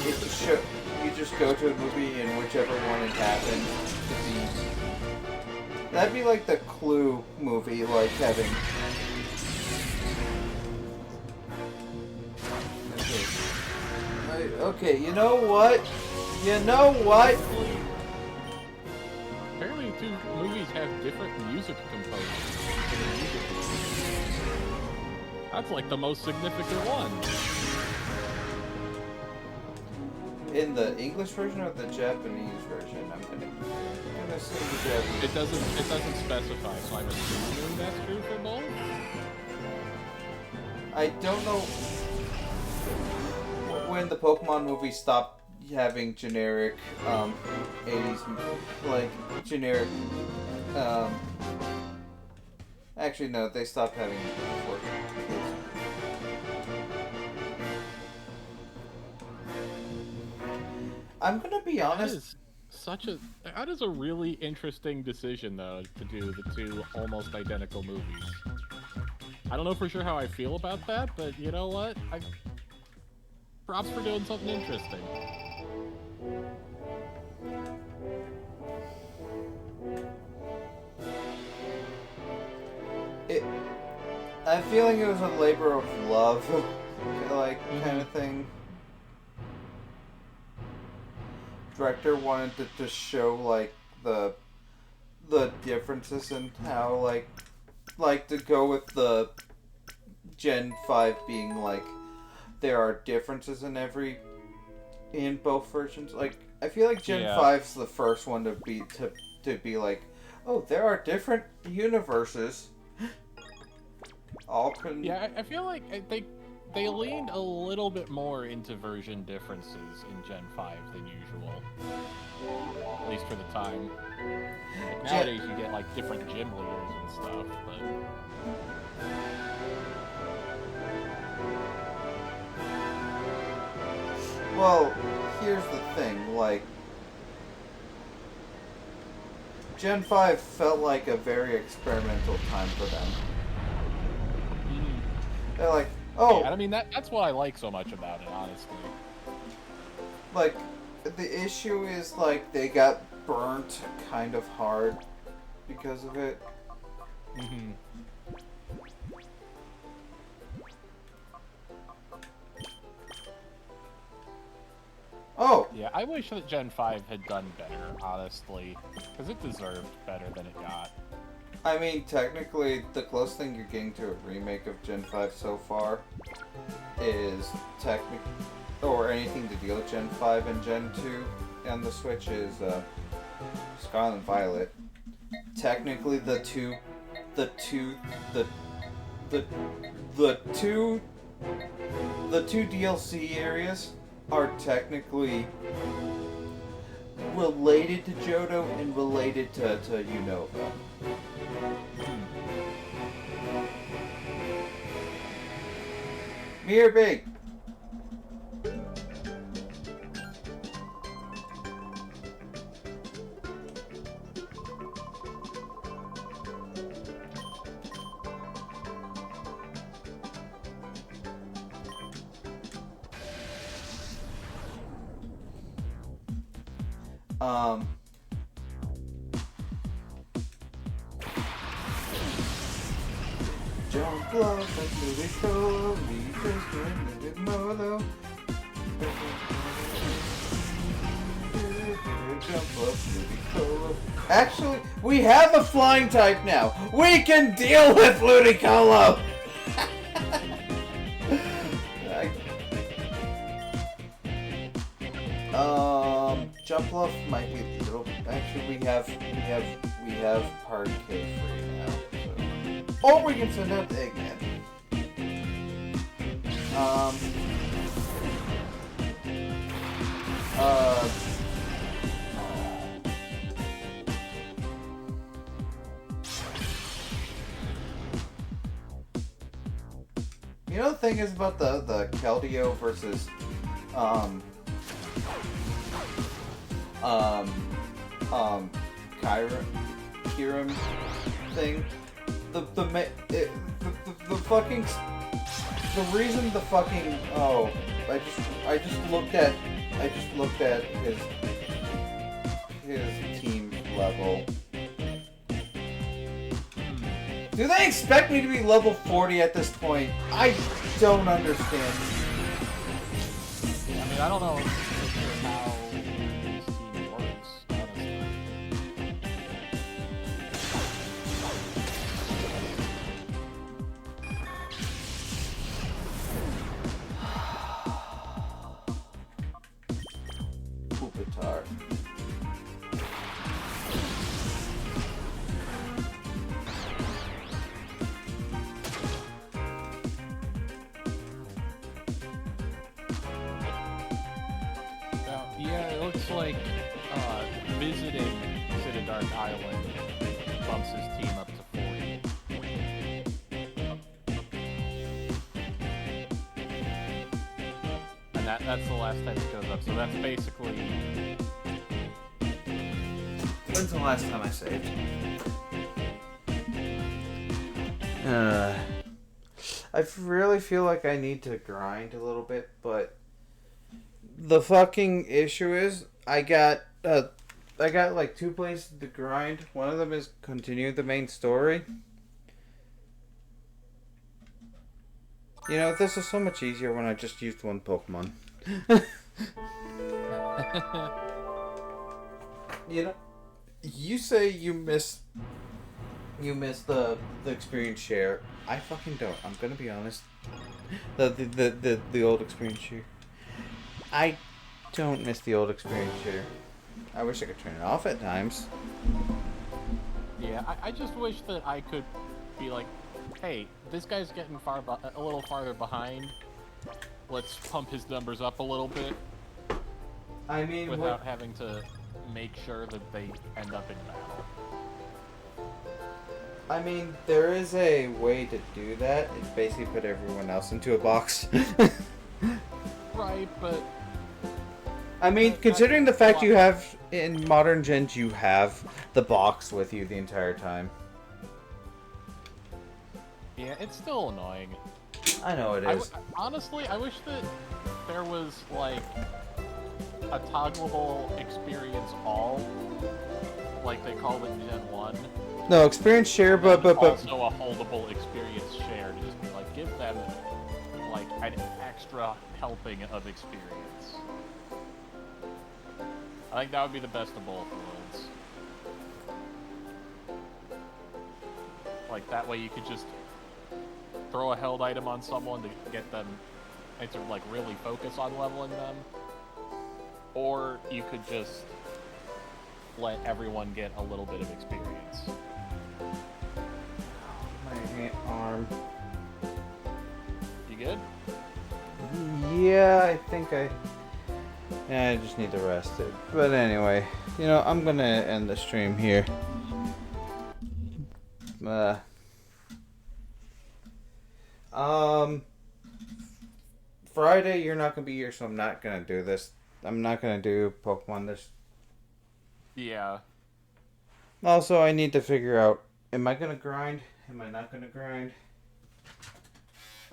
if you just go to a movie and whichever one it happened to be. That'd be like the Clue movie, like having. Okay, you know what? You know what? Apparently, the 2 movies have different music composers. That's like the most significant one. In the English version or the Japanese version? I'm gonna assume the Japanese. It doesn't specify, so I'm assuming that's true for both. I don't know when the Pokemon movie stopped having generic 80s, like generic actually no, they stopped having it before kids. I'm gonna be honest. That is a really interesting decision though, to do the 2 almost identical movies. I don't know for sure how I feel about that, but you know what? Props for doing something interesting. I'm feeling it was a labor of love, like, kind of thing. Director wanted to show, like, the differences in how, like to go with the Gen 5 being, like, there are differences in both versions. Like, I feel like Gen 5's the first one to be like, oh, there are different universes. Yeah, I feel like they leaned a little bit more into version differences in Gen 5 than usual. At least for the time. Like, nowadays you get like different gym leaders and stuff, but well, here's the thing, like, Gen 5 felt like a very experimental time for them. They're like, oh... Yeah, I mean, that's what I like so much about it, honestly. Like, the issue is, like, they got burnt kind of hard because of it. Mm-hmm. Oh! Yeah, I wish that Gen 5 had done better, honestly. Because it deserved better than it got. I mean, technically, the closest thing you're getting to a remake of Gen 5 so far is or anything to deal with Gen 5 and Gen 2 on the Switch is Scarlet and Violet. Technically, the the the two DLC areas are technically related to Johto and related to Unova. Me or big? Jump love like movie color, me just doing it more though. Jump up, movie color. Actually, we have a flying type now. We can deal with Ludicolo. Jump Bluff might be a little. Actually, we have hard K free now. So. Or we can send out the Eggman. You know the thing is about the Keldeo versus Kyurem thing. The fucking reason the fucking I just looked at his team level. Do they expect me to be level 40 at this point? I don't understand. I mean, I don't know how this team works, honestly. Pupitar. Yeah, it looks like visiting Dark Island bumps his team up to 40. And that's the last time it goes up, so that's basically... When's the last time I saved? I really feel like I need to grind a little bit, but the fucking issue is I got like 2 places to grind. One of them is continue the main story. You know, this is so much easier when I just used one Pokemon. You know, you say you miss the experience share. I fucking don't. I'm gonna be honest. The old experience share. I don't miss the old experience share. I wish I could turn it off at times. Yeah, I just wish that I could be like, hey, this guy's getting a little farther behind. Let's pump his numbers up a little bit. I mean, without having to make sure that they end up in battle. I mean, there is a way to do that. It's basically put everyone else into a box. Right, but... I mean, considering the fact you have, in modern gens, you have the box with you the entire time. Yeah, it's still annoying. I know it is. Honestly, I wish that there was, like, a toggleable experience all, like they called it in Gen 1. No, experience share, but also a holdable experience share to just be like, give them, like, an extra helping of experience. I think that would be the best of both worlds. Like, that way you could just throw a held item on someone to get them and to, like, really focus on leveling them. Or you could just let everyone get a little bit of experience. My arm. good? Yeah, I think I just need to rest it. But anyway, I'm gonna end the stream here. Friday you're not gonna be here, so I'm not gonna do this. I'm not gonna do Pokemon this. Yeah. Also, I need to figure out: am I gonna grind? Am I not gonna grind?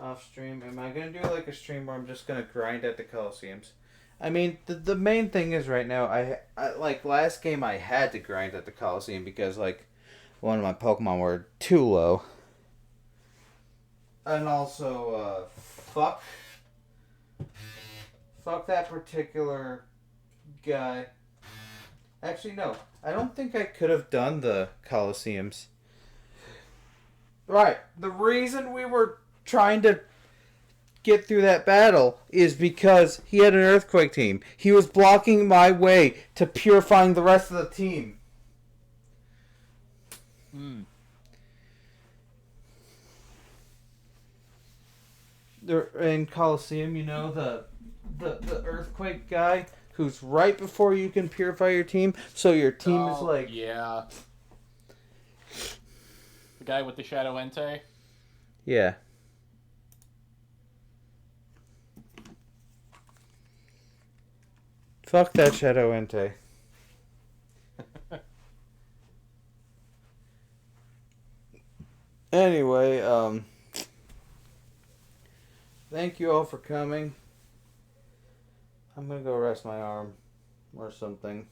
Off stream, am I gonna do like a stream where I'm just gonna grind at the Coliseums? I mean, the main thing is right now, I like last game I had to grind at the Coliseum because like one of my Pokemon were too low. And also, fuck that particular guy. Actually, no, I don't think I could have done the Coliseums. Right, the reason we were trying to get through that battle is because he had an earthquake team. He was blocking my way to purifying the rest of the team. In Coliseum, the earthquake guy who's right before you can purify your team, so your team is like... Yeah. The guy with the Shadow Entei? Yeah. Fuck that Shadow Entei. Anyway, thank you all for coming. I'm gonna go rest my arm or something.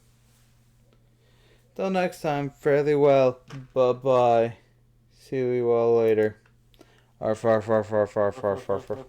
Till next time, fairly well. Bye-bye. See you all later. Arf, arf, arf, arf, arf, arf, arf, arf.